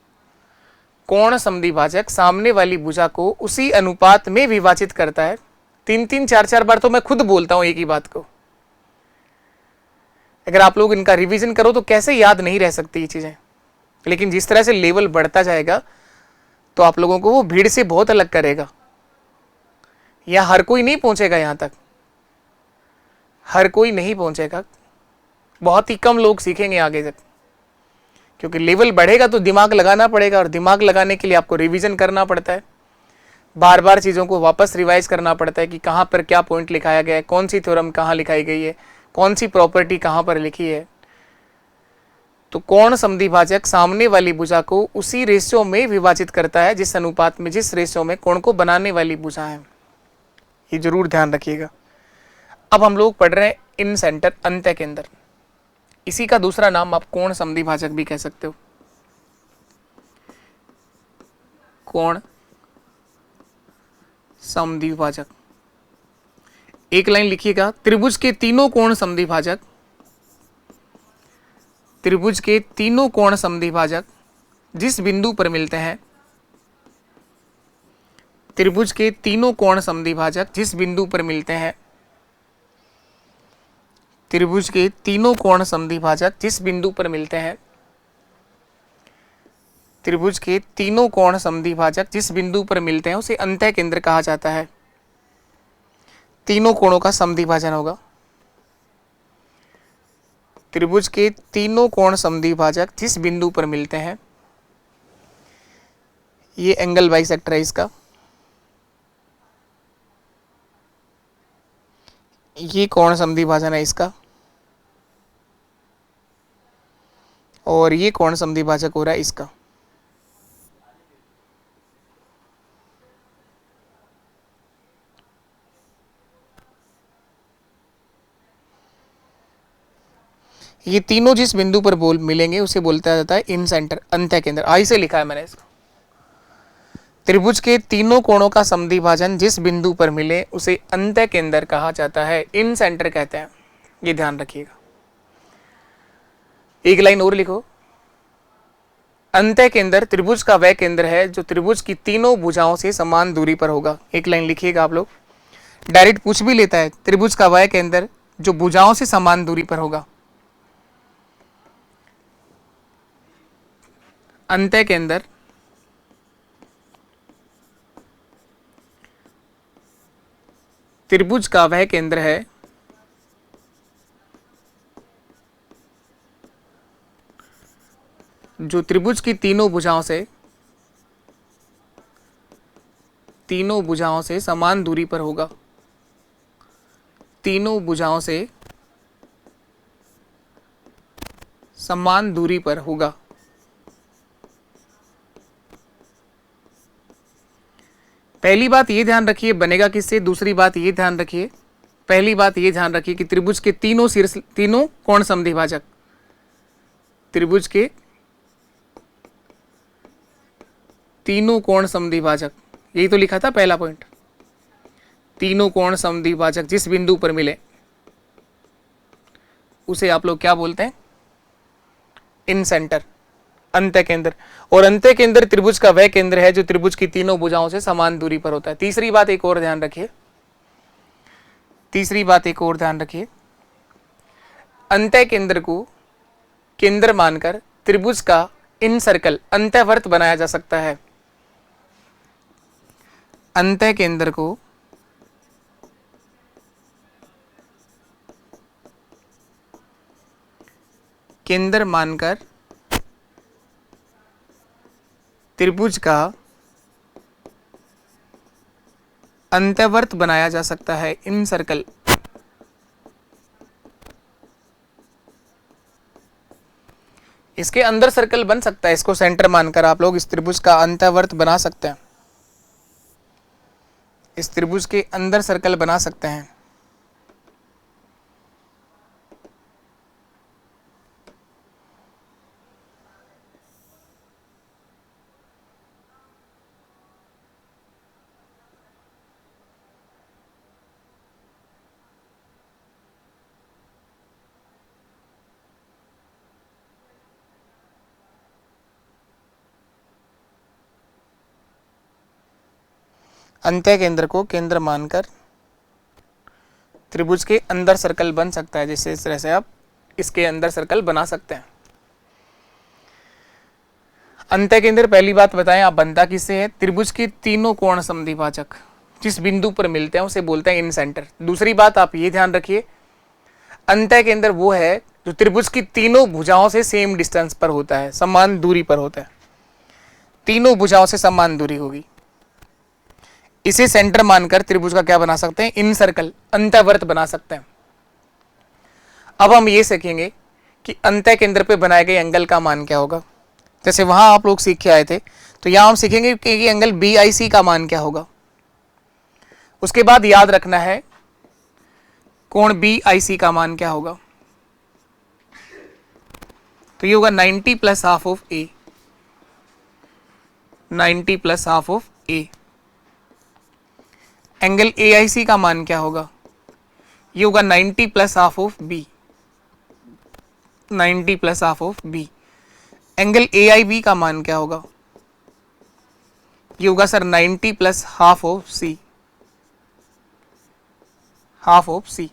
कोण समद्विभाजक सामने वाली भुजा को उसी अनुपात में विभाजित करता है। 3-3, 4-4 बार तो मैं खुद बोलता हूं एक ही बात को। अगर आप लोग इनका रिवीजन करो तो कैसे याद नहीं रह सकती ये चीजें, लेकिन जिस तरह से लेवल बढ़ता जाएगा तो आप लोगों को वो भीड़ से बहुत अलग करेगा। या हर कोई नहीं पहुंचेगा यहां तक, हर कोई नहीं पहुंचेगा, बहुत ही कम लोग सीखेंगे आगे तक, क्योंकि लेवल बढ़ेगा तो दिमाग लगाना पड़ेगा, और दिमाग लगाने के लिए आपको रिवीजन करना पड़ता है, बार बार चीज़ों को वापस रिवाइज करना पड़ता है कि कहाँ पर क्या पॉइंट लिखाया गया है, कौन सी थ्योरम कहाँ लिखाई गई है, कौन सी प्रॉपर्टी कहाँ पर लिखी है। तो कोण समद्विभाजक सामने वाली भुजा को उसी रेशियो में विभाजित करता है जिस अनुपात में, जिस रेशियो में कोण को बनाने वाली भुजा है। ये जरूर ध्यान रखिएगा। अब हम लोग पढ़ रहे हैं इन सेंटर, अंत्य केंद्र। इसी का दूसरा नाम आप कोण समद्विभाजक भी कह सकते हो। कोण समद्विभाजक, एक लाइन लिखिएगा, त्रिभुज के तीनों कोण समद्विभाजक, त्रिभुज के तीनों कोण समद्विभाजक जिस बिंदु पर मिलते हैं, त्रिभुज के तीनों कोण समद्विभाजक जिस बिंदु पर मिलते हैं, त्रिभुज के तीनों कोण समद्विभाजक जिस बिंदु पर मिलते हैं, त्रिभुज के तीनों कोण समद्विभाजक जिस बिंदु पर मिलते हैं उसे अंत्य केंद्र कहा जाता है। तीनों कोणों का समद्विभाजन होगा। त्रिभुज के तीनों कोण समद्विभाजक जिस बिंदु पर मिलते हैं, ये एंगल बाइसेक्टर है इसका, ये कोण समद्विभाजन है इसका, और ये कोण समद्विभाजक हो रहा है इसका। ये तीनों जिस बिंदु पर मिलेंगे उसे बोलता जाता है इन सेंटर, अंत्य केंद्र। आई से लिखा है मैंने इसको। त्रिभुज के तीनों कोणों का समद्विभाजन जिस बिंदु पर मिले उसे अंत्य केंद्र कहा जाता है, इन सेंटर कहते हैं। ये ध्यान रखिएगा। एक लाइन और लिखो, अंत्य केंद्र त्रिभुज का वह केंद्र है जो त्रिभुज की तीनों भुजाओं से समान दूरी पर होगा। एक लाइन लिखिएगा आप लोग, डायरेक्ट पूछ भी लेता है, त्रिभुज का वह केंद्र जो भुजाओं से समान दूरी पर होगा। अंत्य केंद्र त्रिभुज का वह केंद्र है जो त्रिभुज की तीनों भुजाओं से समान दूरी पर होगा। तीनों भुजाओं से समान दूरी पर होगा। पहली बात ये ध्यान रखिए, बनेगा किससे। दूसरी बात ये ध्यान रखिए, पहली बात ये ध्यान रखिए कि त्रिभुज के तीनों कोण समद्विभाजक, त्रिभुज के तीनों कोण समद्विभाजक, यही तो लिखा था पहला पॉइंट। तीनों कोण समद्विभाजक जिस बिंदु पर मिले उसे आप लोग क्या बोलते हैं, इन सेंटर। अंत्य केंद्र, और अंत्य केंद्र त्रिभुज का वह केंद्र है जो त्रिभुज की तीनों भुजाओं से समान दूरी पर होता है। तीसरी बात एक और ध्यान रखिए, तीसरी बात एक और ध्यान रखिए, अंत्य केंद्र को केंद्र मानकर त्रिभुज का इन सर्कल अंत्यवर्त बनाया जा सकता है। अंत्य केंद्र को केंद्र मानकर त्रिभुज का अंत्यवर्त बनाया जा सकता है। इन सर्कल इसके अंदर सर्कल बन सकता है, इसको सेंटर मानकर आप लोग इस त्रिभुज का अंत्यवर्त बना सकते हैं, इस त्रिभुज के अंदर सर्कल बना सकते हैं। अंत्य केंद्र को केंद्र मानकर त्रिभुज के अंदर सर्कल बन सकता है, जैसे इस तरह से आप इसके अंदर सर्कल बना सकते हैं। अंत्य केंद्र पहली बात बताएं आप बनता किससे है? त्रिभुज के तीनों कोण समद्विभाजक जिस बिंदु पर मिलते हैं उसे बोलते हैं इन सेंटर। दूसरी बात आप ये ध्यान रखिए, अंत्य केंद्र वो है जो त्रिभुज की तीनों भुजाओं से सेम डिस्टेंस पर होता है, समान दूरी पर होता है, तीनों भुजाओं से समान दूरी होगी। इसे सेंटर मानकर त्रिभुज का क्या बना सकते हैं? इन सर्कल अंत्यवर्त बना सकते हैं। अब हम ये सीखेंगे कि अंत्य केंद्र पे बनाए गए एंगल का मान क्या होगा। जैसे वहां आप लोग सीख के आए थे, तो यहां हम सीखेंगे कि एंगल BIC का मान क्या होगा। उसके बाद याद रखना है कोण BIC का मान क्या होगा। तो ये होगा 90 plus half of A, 90 plus half of A। Angle AIC का मान क्या होगा? ये होगा 90 plus half of B, 90 plus half of B। Angle AIB का मान क्या होगा? ये होगा sir 90 plus half of C, half of C।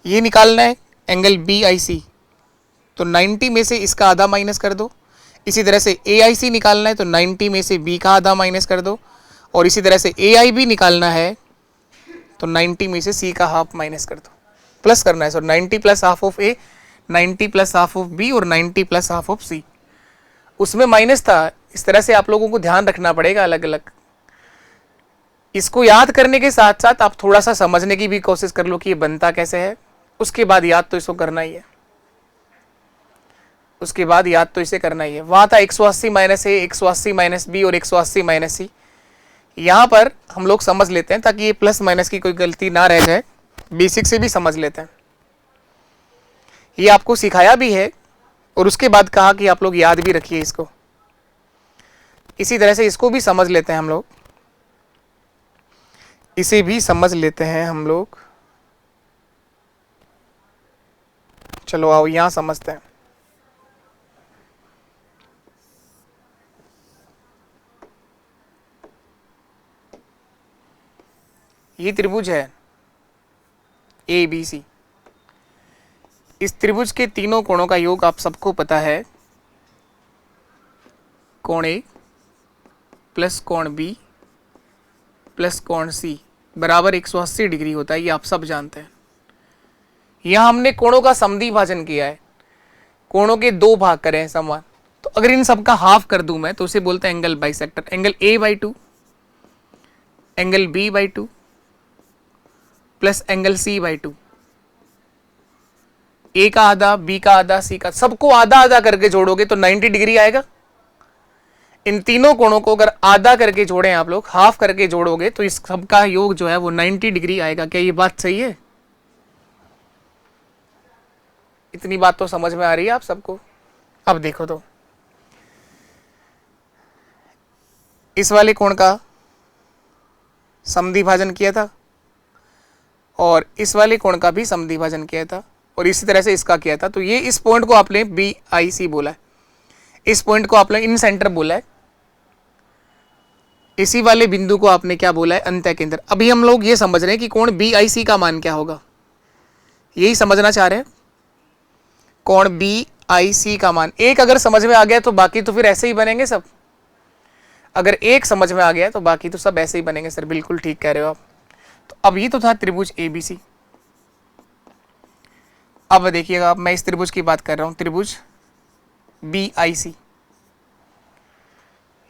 ये निकालना है एंगल BIC, तो 90 में से इसका आधा माइनस कर दो। इसी तरह से AIC निकालना है तो 90 में से B का आधा माइनस कर दो, और इसी तरह से AIB निकालना है तो 90 में से C का हाफ माइनस कर दो, प्लस करना है। सो 90 plus half of A, 90 plus half of B और 90 प्लस हाफ ऑफ C। उसमें माइनस था, इस तरह से आप लोगों को ध्यान रखना पड़ेगा अलग अलग। इसको याद करने के साथ साथ आप थोड़ा सा समझने की भी कोशिश कर लो कि ये बनता कैसे है। उसके बाद याद तो इसको करना ही है, उसके बाद याद तो इसे करना ही है। वहां था 180 माइनस A, 180 माइनस B और 180 माइनस C। यहाँ पर हम लोग समझ लेते हैं ताकि ये प्लस माइनस की कोई गलती ना रह जाए, बेसिक से भी समझ लेते हैं। ये आपको सिखाया भी है और उसके बाद कहा कि आप लोग याद भी रखिए इसको। इसी तरह से इसको भी समझ लेते हैं हम लोग, इसे भी समझ लेते हैं हम लोग। चलो आओ यहां समझते हैं। ये त्रिभुज है ABC। इस त्रिभुज के तीनों कोणों का योग आप सबको पता है, कोण A प्लस कोण B प्लस कोण C बराबर 180 डिग्री होता है। ये आप सब जानते हैं। यहां हमने कोणों का समद्विभाजन किया है, कोणों के दो भाग करे हैं समान। तो अगर इन सब का हाफ कर दूं मैं तो उसे बोलते हैं angle bisector. Angle A/2, angle B/2 plus angle C/2। A का आधा, B का आधा, C का, सबको आधा आधा करके जोड़ोगे तो 90 डिग्री आएगा। इन तीनों कोणों को अगर आधा करके जोड़े आप लोग, हाफ करके जोड़ोगे तो इस सब का योग जो है वो 90 डिग्री आएगा। क्या ये बात सही है? इतनी बात तो समझ में आ रही है आप सबको? अब देखो तो इस वाले कोण का समद्विभाजन किया था और इस वाले कोण का भी समद्विभाजन किया था और इसी तरह से इसका किया था। तो ये इस पॉइंट को आपने BIC बोला है। इस पॉइंट को आपने इन सेंटर बोला है, इसी वाले बिंदु को आपने क्या बोला है, अंत्य केंद्र। अभी हम लोग ये समझ रहे हैं कि कोण बी आई सी का मान क्या होगा, यही समझना चाह रहे हैं। कोण बी आई सी का मान एक अगर समझ में आ गया तो बाकी तो फिर ऐसे ही बनेंगे सब। अगर एक समझ में आ गया तो बाकी तो सब ऐसे ही बनेंगे सर, बिल्कुल ठीक कह रहे हो आप। तो अब ये तो था त्रिभुज एबीसी। अब देखिएगा, अब मैं इस त्रिभुज की बात कर रहा हूं, त्रिभुज बी आई सी।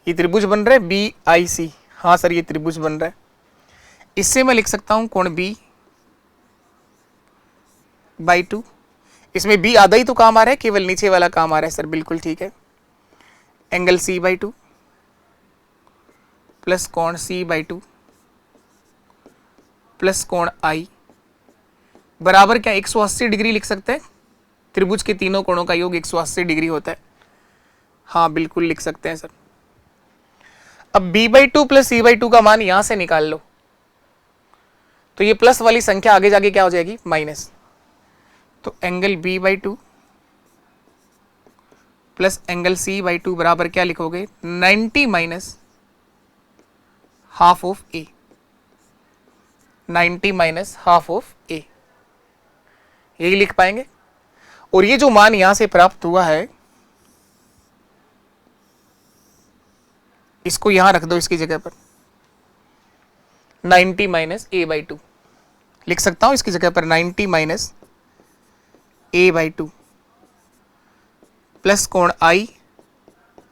ये त्रिभुज बन रहा है बी आई सी, हाँ सर ये त्रिभुज बन रहा है। इससे मैं लिख सकता हूं कोण बी बाई 2। इसमें बी आधा ही तो काम आ रहा है, केवल नीचे वाला काम आ रहा है सर, बिल्कुल ठीक है। एंगल सी बाई 2 प्लस कोण सी बाई 2 प्लस कोण आई बराबर क्या 180 डिग्री लिख सकते हैं। त्रिभुज के तीनों कोणों का योग 180 डिग्री होता है, हाँ बिल्कुल लिख सकते हैं सर। अब b बाई 2 प्लस सी बाई 2 का मान यहां से निकाल लो, तो ये प्लस वाली संख्या आगे जाके क्या हो जाएगी, माइनस। तो angle b by 2 plus angle c by 2 बराबर क्या लिखोगे, 90 minus half of A, 90 minus half of A, यही लिख पाएंगे। और ये जो मान यहां से प्राप्त हुआ है इसको यहां रख दो, इसकी जगह पर 90 माइनस ए बाई 2 लिख सकता हूं, इसकी जगह पर 90 माइनस ए बाई 2 प्लस कोण आई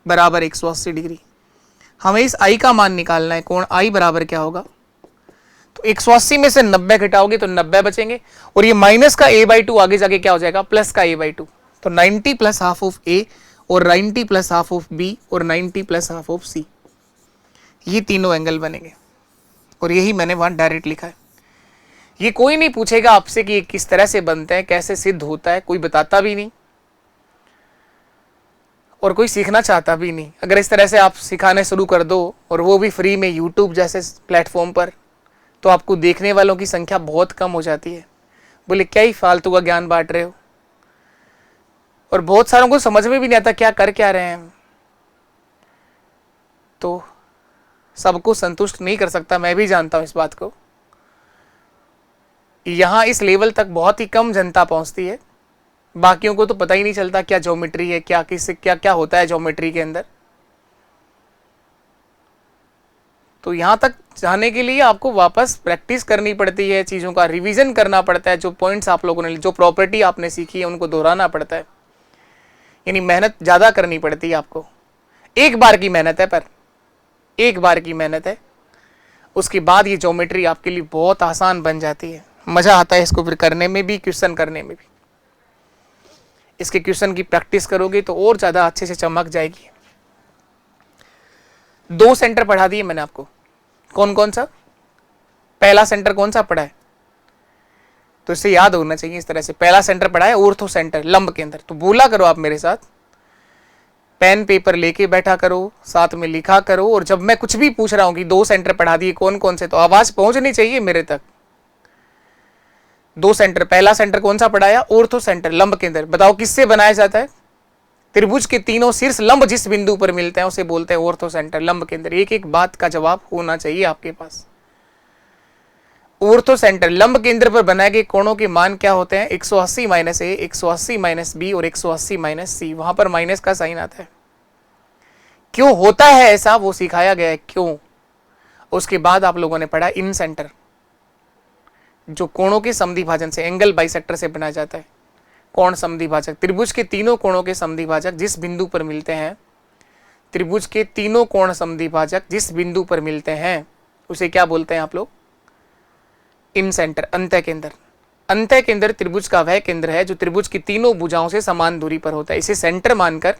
बराबर 180 डिग्री। हमें इस आई का मान निकालना है, कोण आई बराबर क्या होगा, तो 180 में से 90 घटाओगे तो 90 बचेंगे, और ये माइनस का a बाई 2 आगे जाके क्या हो जाएगा, प्लस का a बाई 2। तो 90 प्लस हाफ ऑफ a और 90 प्लस हाफ ऑफ b और 90 प्लस हाफ ऑफ c, ये तीनों एंगल बनेंगे। और यही मैंने वहां डायरेक्ट लिखा है। ये कोई नहीं पूछेगा आपसे कि ये किस तरह से बनता है, कैसे सिद्ध होता है, कोई बताता भी नहीं और कोई सीखना चाहता भी नहीं। अगर इस तरह से आप सिखाने शुरू कर दो, और वो भी फ्री में यूट्यूब जैसे प्लेटफॉर्म पर, तो आपको देखने वालों की संख्या बहुत कम हो जाती है। बोले क्या ही फालतू का ज्ञान बांट रहे हो, और बहुत सारों को समझ में भी नहीं आता क्या कर क्या रहे हैं। तो सबको संतुष्ट नहीं कर सकता, मैं भी जानता हूं इस बात को। यहां इस लेवल तक बहुत ही कम जनता पहुंचती है, बाकियों को तो पता ही नहीं चलता क्या ज्योमेट्री है, क्या किससे क्या क्या होता है ज्योमेट्री के अंदर। तो यहां तक जाने के लिए आपको वापस प्रैक्टिस करनी पड़ती है, चीज़ों का रिवीजन करना पड़ता है, जो पॉइंट्स आप लोगों ने, जो प्रॉपर्टी आपने सीखी है उनको दोहराना पड़ता है, यानी मेहनत ज़्यादा करनी पड़ती है आपको। एक बार की मेहनत है, पर एक बार की मेहनत है, उसके बाद ये ज्योमेट्री आपके लिए बहुत आसान बन जाती है। मज़ा आता है इसको फिर करने में भी, क्वेश्चन करने में भी। इसके क्वेश्चन की प्रैक्टिस करोगे तो और ज़्यादा अच्छे से चमक जाएगी। 2 सेंटर पढ़ा दिए मैंने आपको, कौन कौन सा, पहला सेंटर कौन सा पढ़ा है, तो इससे याद होना चाहिए इस तरह से। पहला सेंटर पढ़ा है ऑर्थो सेंटर, लंब केंद्र। तो बोला करो आप मेरे साथ, पेन पेपर लेके बैठा करो, साथ में लिखा करो, और जब मैं कुछ भी पूछ रहा हूं कि 2 सेंटर पढ़ा दिए कौन कौन से, तो आवाज पहुंचनी चाहिए मेरे तक। 2 सेंटर, पहला सेंटर कौन सा पढ़ाया, ऑर्थो सेंटर, लंब केंद्र। बताओ किससे बनाया जाता है, त्रिभुज के तीनों शीर्ष लंब जिस बिंदु पर मिलते हैं उसे बोलते हैं ऑर्थो सेंटर, लंब केंद्र। एक एक बात का जवाब होना चाहिए आपके पास। ऑर्थो सेंटर, लंब केंद्र पर बनाए गए कोणों के मान क्या होते हैं, 180 माइनस ए, 180 माइनस बी और 180 माइनस सी। वहां पर माइनस का साइन आता है। क्यों होता है ऐसा, वो सिखाया गया है क्यों। उसके बाद आप लोगों ने पढ़ा इन सेंटर, जो कोणों के समद्विभाजन से, एंगल बाइसेक्टर से बनाया जाता है। कोण समद्विभाजक, त्रिभुज के तीनों कोणों के समद्विभाजक जिस बिंदु पर मिलते हैं, त्रिभुज के तीनों कोण समद्विभाजक जिस बिंदु पर मिलते हैं उसे क्या बोलते हैं आप लोग, इन सेंटर, अंतः केंद्र। अंतः केंद्र त्रिभुज का वह केंद्र है जो त्रिभुज की तीनों भुजाओं से समान दूरी पर होता है। इसे सेंटर मानकर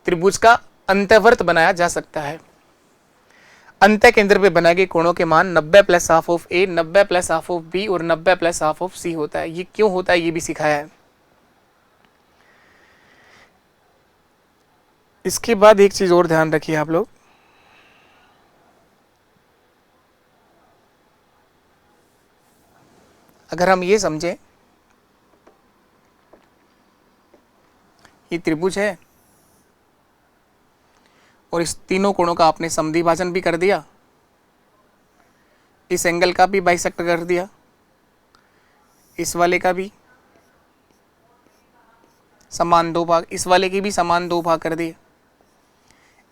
त्रिभुज का अंतःवर्त बनाया जा सकता है। अंतः केंद्र पे बनाए गए कोणों के मान 90 plus half of A, 90 plus half of B और 90 प्लस हाफ ऑफ सी होता है। ये क्यों होता है ये भी सिखाया है। इसके बाद एक चीज और ध्यान रखिए आप लोग, अगर हम ये समझें ये त्रिभुज है, और इस तीनों कोणों का आपने समद्विभाजन भी कर दिया, इस एंगल का भी बाइसेक्ट कर दिया, इस वाले का भी समान 2 भाग, इस वाले की भी समान 2 भाग कर दिए।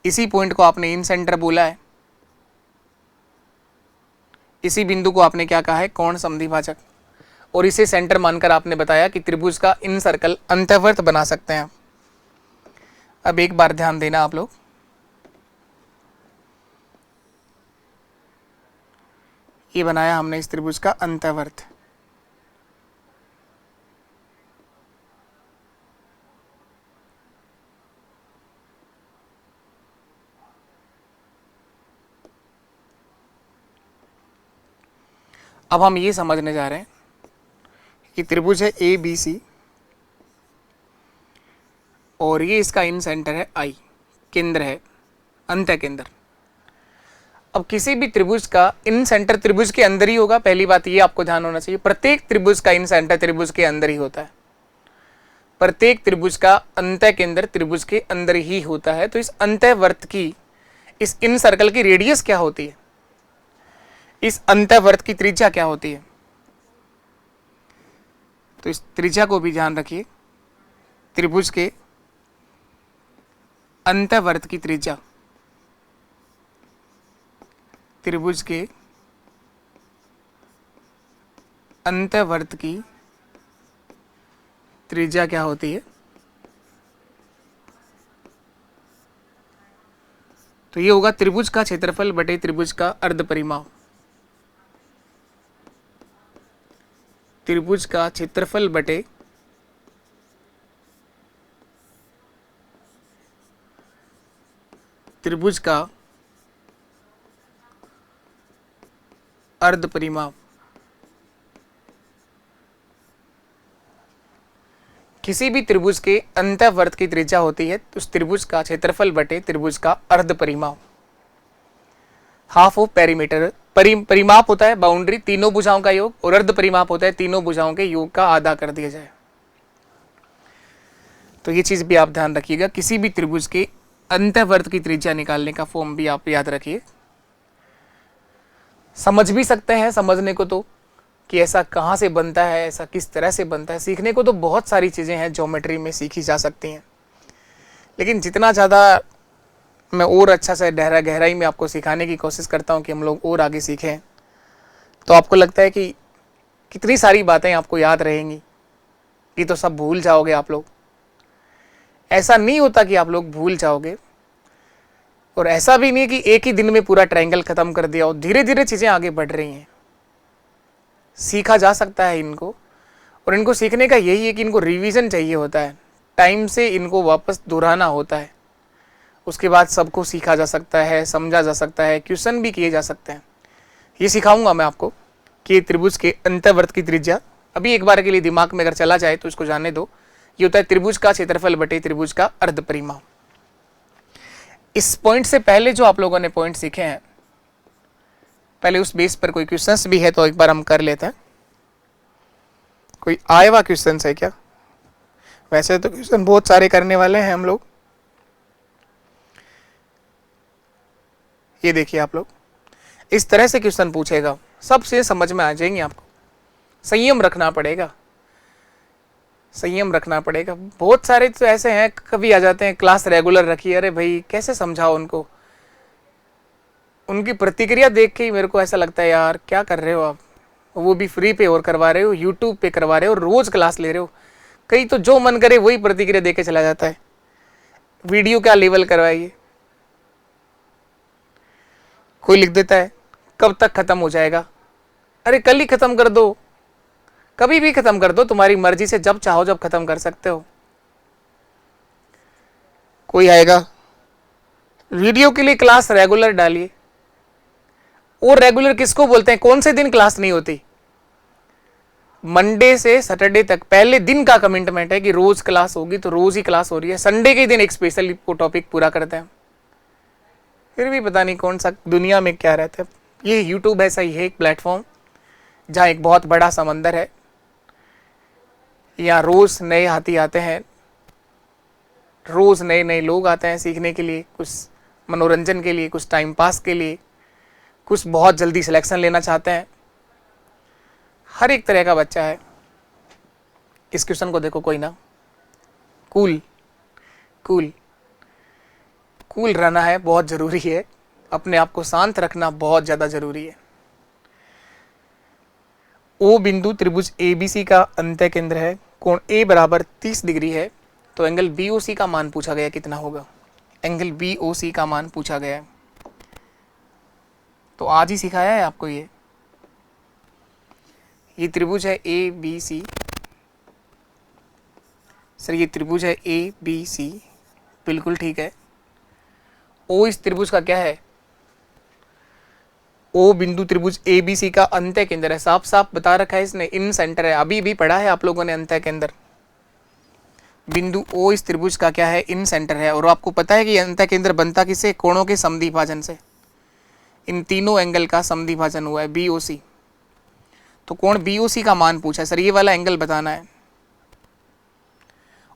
इसी पॉइंट को आपने इन सेंटर बोला है, इसी बिंदु को आपने क्या कहा है, कोण समद्विभाजक, और इसे सेंटर मानकर आपने बताया कि त्रिभुज का इन सर्कल अंतःवर्त बना सकते हैं। अब एक बार ध्यान देना आप लोग, ये बनाया हमने इस त्रिभुज का अंतःवर्त। अब हम ये समझने जा रहे हैं कि त्रिभुज है ए बी सी और ये इसका इन सेंटर है आई, केंद्र है, अंत्य केंद्र। अब किसी भी त्रिभुज का इन सेंटर त्रिभुज के अंदर ही होगा, पहली बात ये आपको ध्यान होना चाहिए। प्रत्येक त्रिभुज का इन सेंटर त्रिभुज के अंदर ही होता है, प्रत्येक त्रिभुज का अंत्य केंद्र त्रिभुज के अंदर ही होता है। तो इस अंतःवर्त की, इस इन सर्कल की रेडियस क्या होती है, इस अंतःवर्त की त्रिज्या क्या होती है, तो इस त्रिज्या को भी ध्यान रखिए। त्रिभुज के अंतःवर्त की त्रिज्या, त्रिभुज के अंतःवर्त की त्रिज्या क्या होती है, तो ये होगा त्रिभुज का क्षेत्रफल बटे त्रिभुज का अर्ध परिमाप। त्रिभुज का क्षेत्रफल बटे त्रिभुज का अर्ध परिमाप। किसी भी त्रिभुज के अंतःवर्त की त्रिज्या होती है तो उस त्रिभुज का क्षेत्रफल बटे त्रिभुज का अर्ध परिमाप, हाफ ऑफ पेरीमीटर। परिमाप होता है बाउंड्री, तीनों भुजाओं का योग, और अर्ध परिमाप होता है तीनों भुजाओं के योग का आधा कर दिया जाए। तो ये चीज भी आप ध्यान रखिएगा, किसी भी त्रिभुज के अंतःवर्त की त्रिज्या निकालने का फॉर्म भी आप याद रखिए। समझ भी सकते हैं समझने को तो, कि ऐसा कहाँ से बनता है, ऐसा किस तरह से बनता है। सीखने को तो बहुत सारी चीज़ें हैं ज्योमेट्री में सीखी जा सकती हैं, लेकिन जितना ज़्यादा मैं और अच्छा से गहराई में आपको सिखाने की कोशिश करता हूँ कि हम लोग और आगे सीखें, तो आपको लगता है कि कितनी सारी बातें आपको याद रहेंगी, ये तो सब भूल जाओगे आप लोग। ऐसा नहीं होता कि आप लोग भूल जाओगे, और ऐसा भी नहीं कि एक ही दिन में पूरा ट्रायंगल खत्म कर दिया हो। धीरे धीरे चीज़ें आगे बढ़ रही हैं, सीखा जा सकता है इनको, और इनको सीखने का यही है कि इनको रिवीजन चाहिए होता है, टाइम से इनको वापस दोहराना होता है, उसके बाद सबको सीखा जा सकता है, समझा जा सकता है, क्वेश्चन भी किए जा सकते हैं। ये सिखाऊंगा मैं आपको कि त्रिभुज के अंतःवर्त की त्रिज्या अभी एक बार के लिए दिमाग में अगर चला जाए तो इसको जाने दो। ये होता है त्रिभुज का क्षेत्रफल बटे त्रिभुज का अर्ध परिमाप। इस पॉइंट से पहले जो आप लोगों ने पॉइंट सीखे हैं, पहले उस बेस पर कोई क्वेश्चंस भी है तो एक बार हम कर लेते हैं। कोई आए हुआ क्वेश्चंस है क्या? वैसे तो क्वेश्चन बहुत सारे करने वाले हैं हम लोग। ये देखिए आप लोग, इस तरह से क्वेश्चन पूछेगा, सबसे समझ में आ जाएंगे आपको। संयम रखना पड़ेगा, संयम रखना पड़ेगा। बहुत सारे तो ऐसे हैं कभी आ जाते हैं, क्लास रेगुलर रखिए, अरे भाई कैसे समझाओ उनको। उनकी प्रतिक्रिया देख के ही मेरे को ऐसा लगता है यार क्या कर रहे हो आप, वो भी फ्री पे और करवा रहे हो, यूट्यूब पे करवा रहे हो, रोज क्लास ले रहे हो। कई तो जो मन करे वही प्रतिक्रिया देके चला जाता है, वीडियो क्या लेवल करवाइए। कोई लिख देता है कब तक खत्म हो जाएगा, अरे कल ही खत्म कर दो, कभी भी खत्म कर दो, तुम्हारी मर्जी से जब चाहो जब खत्म कर सकते हो। कोई आएगा वीडियो के लिए क्लास रेगुलर डालिए, और रेगुलर किसको बोलते हैं? कौन से दिन क्लास नहीं होती? मंडे से सैटरडे तक पहले दिन का कमिटमेंट है कि रोज क्लास होगी, तो रोज ही क्लास हो रही है। संडे के दिन एक स्पेशल टॉपिक पूरा करते हैं, फिर भी पता नहीं कौन सा दुनिया में क्या रहता है। ये यूट्यूब ऐसा ही है एक प्लेटफॉर्म जहाँ एक बहुत बड़ा समंदर है, यहाँ रोज नए हाथी आते हैं, रोज नए नए लोग आते हैं सीखने के लिए, कुछ मनोरंजन के लिए, कुछ टाइम पास के लिए, कुछ बहुत जल्दी सिलेक्शन लेना चाहते हैं। हर एक तरह का बच्चा है। इस क्वेश्चन को देखो कोई ना, कूल कूल कूल रहना है, बहुत ज़रूरी है। अपने आप को शांत रखना बहुत ज़्यादा ज़रूरी है। ओ बिंदु त्रिभुज ABC का अंत्य केंद्र है, कोण A बराबर 30 डिग्री है, तो एंगल BOC का मान पूछा गया कितना होगा। एंगल BOC का मान पूछा गया है, तो आज ही सिखाया है आपको। ये त्रिभुज है ABC। सर ये त्रिभुज है ABC, बिल्कुल ठीक है। ओ इस त्रिभुज का क्या है, ओ बिंदु त्रिभुज ABC का अंत्य केंद्र है। साफ साफ बता रखा है इसने, इन सेंटर है। अभी भी पढ़ा है आप लोगों ने अंत्य केंद्र। बिंदु O इस त्रिभुज का क्या है, इन सेंटर है। और आपको पता है कि अंत्य केंद्र बनता किससे, कोणों के समद्विभाजन से। इन तीनों एंगल का समद्विभाजन हुआ है BOC। तो कोण BOC का मान पूछा है सर, ये वाला एंगल बताना है।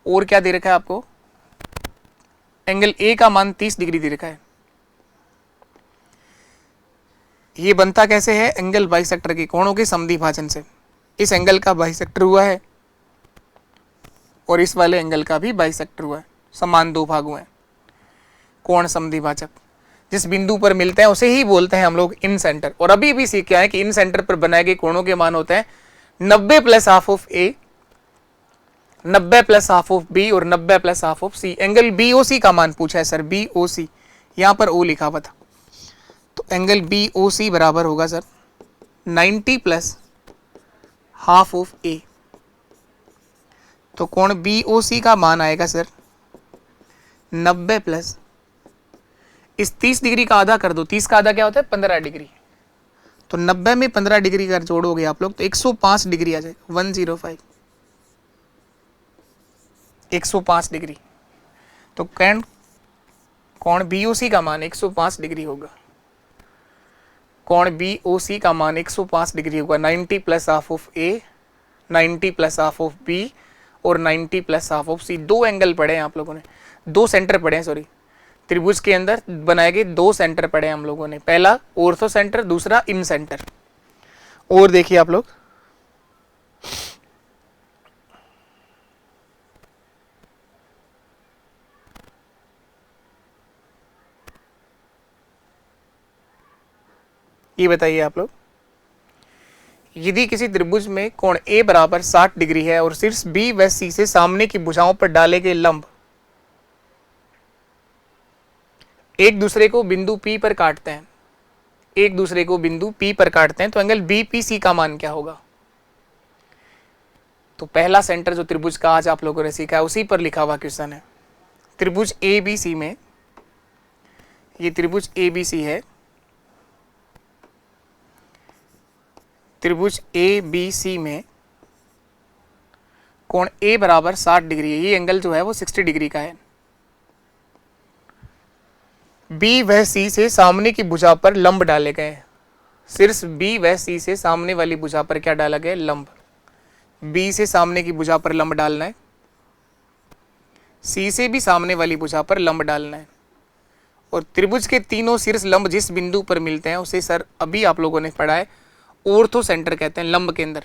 और क्या दे रखा है आपको, एंगल A का मान 30 डिग्री दे रखा है। ये बनता कैसे है, एंगल बाइसेक्टर के कोणों के समद्विभाजन से। इस एंगल का बाइसेक्टर हुआ है और इस वाले एंगल का भी बाइसेक्टर हुआ है। समान दो भाग हुए हैं, कोण समद्विभाजक। जिस बिंदु पर मिलते हैं उसे ही बोलते हैं हम लोग इन सेंटर। और अभी भी सीख के आए कि इन सेंटर पर बनाए गए कोणों के मान होते हैं 90 plus half of A, 90 plus half of B और 90 plus half of C। Angle BOC का मान पूछा है सर, BOC, यहां पर O लिखा हुआ था। तो एंगल BOC बराबर होगा sir 90 plus half of A। तो कोण BOC का मान आएगा सर 90 प्लस, इस 30 डिग्री का आधा कर दो। 30 का आधा क्या होता है, 15 डिग्री। तो 90 में 15 डिग्री का जोड़ोगे आप लोग तो 105 डिग्री आ जाएगा, 105, 105 डिग्री। तो कोण BOC का मान 105 डिग्री होगा। कोण BOC का मान 105 डिग्री होगा। 90 plus half of A, 90 plus half of B और 90 प्लस हाफ ऑफ C। दो एंगल पढ़े हैं आप लोगों ने, दो सेंटर पढ़े हैं, सॉरी, त्रिभुज के अंदर बनाए गए दो सेंटर पढ़े हैं हम लोगों ने। पहला ऑर्थो सेंटर, दूसरा इन सेंटर। और देखिए आप लोग, ये बताइए आप लोग, यदि किसी त्रिभुज में कोण A बराबर 60 डिग्री है और शीर्ष B व C से सामने की भुजाओं पर डाले गए लंब एक दूसरे को बिंदु P पर काटते हैं, एक दूसरे को बिंदु P पर काटते हैं, तो एंगल BPC का मान क्या होगा। तो पहला सेंटर जो त्रिभुज का आज आप लोगों ने सीखा है उसी पर लिखा हुआ क्वेश्चन है। त्रिभुज ABC में, ये त्रिभुज ABC है, त्रिभुज ABC में कोण A बराबर 60 डिग्री है। ये एंगल जो है वो 60 डिग्री का है। B व C से सामने की भुजा पर लंब डाले गए। शीर्ष B व C से सामने वाली भुजा पर क्या डाला गया, लंब। B से सामने की भुजा पर लंब डालना है, C से भी सामने वाली भुजा पर लंब डालना है। और त्रिभुज के तीनों शीर्ष लंब जिस बिंदु पर मिलते हैं उसे सर अभी आप लोगों ने पढ़ा है ऑर्थो सेंटर कहते हैं, लंब केंद्र।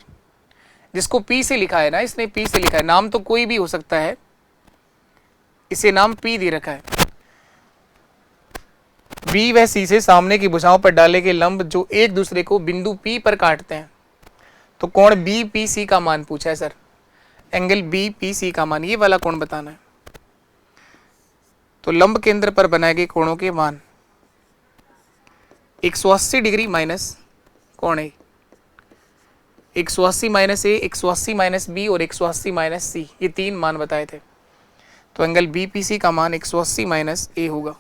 जिसको P से लिखा है ना, इसने P से लिखा है, नाम तो कोई भी हो सकता है, इसे नाम P दे रखा है। B व C से सामने की भुजाओं पर डाले गए लंब जो एक दूसरे को बिंदु P पर काटते हैं, तो कोण BPC का मान पूछा है सर, एंगल BPC का मान, ये वाला कोण बताना है। तो लंब केंद्र पर बनाए गए कोणों के मान 180 डिग्री माइनस कोण है 180 माइनस A, 180 माइनस B और 180 माइनस C, ये तीन मान बताए थे। तो एंगल BPC का मान 180 माइनस A होगा।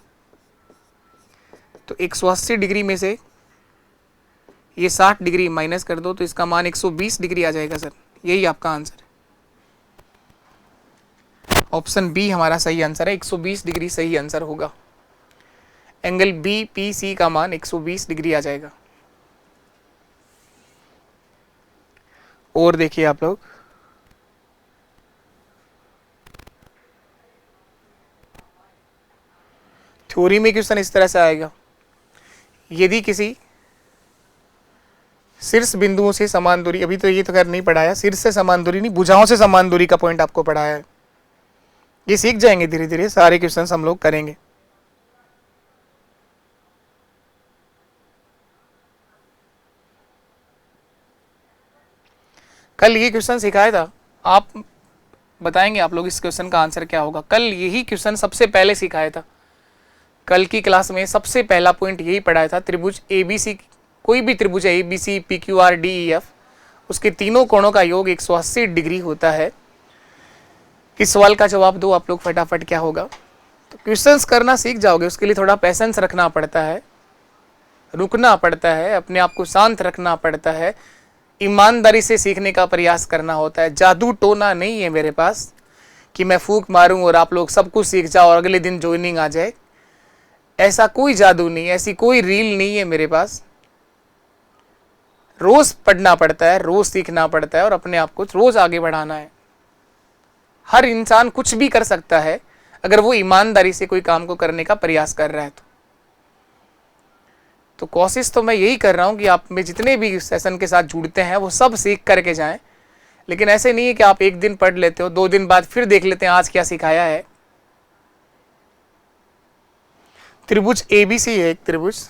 तो 180 डिग्री में से ये 60 डिग्री माइनस कर दो तो इसका मान 120 डिग्री आ जाएगा सर। यही आपका आंसर है। ऑप्शन बी हमारा सही आंसर है, 120 डिग्री सही आंसर होगा। एंगल BPC का मान 120 डिग्री आ जाएगा। और देखिए आप लोग, थ्योरी में क्वेश्चन इस तरह से आएगा, यदि किसी शीर्ष बिंदुओं से समान दूरी, अभी तो ये तो खैर नहीं पढ़ाया, शीर्ष से समान दूरी नहीं, भुजाओं से समान दूरी का पॉइंट आपको पढ़ाया है। ये सीख जाएंगे धीरे धीरे, सारे क्वेश्चंस हम लोग करेंगे। कल ये क्वेश्चन सिखाया था, आप बताएंगे आप लोग इस क्वेश्चन का आंसर क्या होगा। कल यही क्वेश्चन सबसे पहले सिखाया था, कल की क्लास में सबसे पहला पॉइंट यही पढ़ाया था। त्रिभुज ABC, कोई भी त्रिभुज है ABC PQR DEF, उसके तीनों कोणों का योग 180 डिग्री होता है। इस सवाल का जवाब दो आप लोग फटाफट, क्या होगा। तो क्वेश्चंस करना सीख जाओगे, उसके लिए थोड़ा पेशेंस रखना पड़ता है, रुकना पड़ता है, अपने आप को शांत रखना पड़ता है, ईमानदारी से सीखने का प्रयास करना होता है। जादू टोना नहीं है मेरे पास कि मैं फूंक मारूं और आप लोग सब कुछ सीख जाओ और अगले दिन ज्वाइनिंग आ जाए। ऐसा कोई जादू नहीं, ऐसी कोई रील नहीं है मेरे पास। रोज पढ़ना पड़ता है, रोज सीखना पड़ता है और अपने आप को रोज आगे बढ़ाना है। हर इंसान कुछ भी कर सकता है अगर वो ईमानदारी से कोई काम को करने का प्रयास कर रहा है तो कोशिश तो मैं यही कर रहा हूं कि आप में जितने भी सेशन के साथ जुड़ते हैं वो सब सीख करके जाएं। लेकिन ऐसे नहीं है कि आप एक दिन पढ़ लेते हो, 2 दिन बाद फिर देख लेते हैं आज क्या सिखाया है। त्रिभुज ABC है, एक त्रिभुज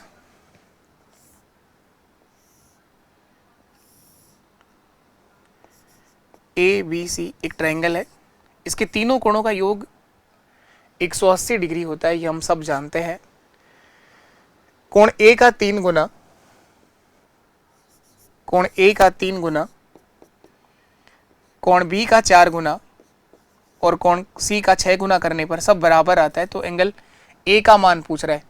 ABC एक ट्रायंगल है, इसके तीनों कोणों का योग 180 डिग्री होता है, ये हम सब जानते हैं। कोण A का 3 गुना, कोण A का 3 गुना, कोण B का 4 गुना और कोण C का 6 गुना करने पर सब बराबर आता है। तो एंगल A का मान पूछ रहा है।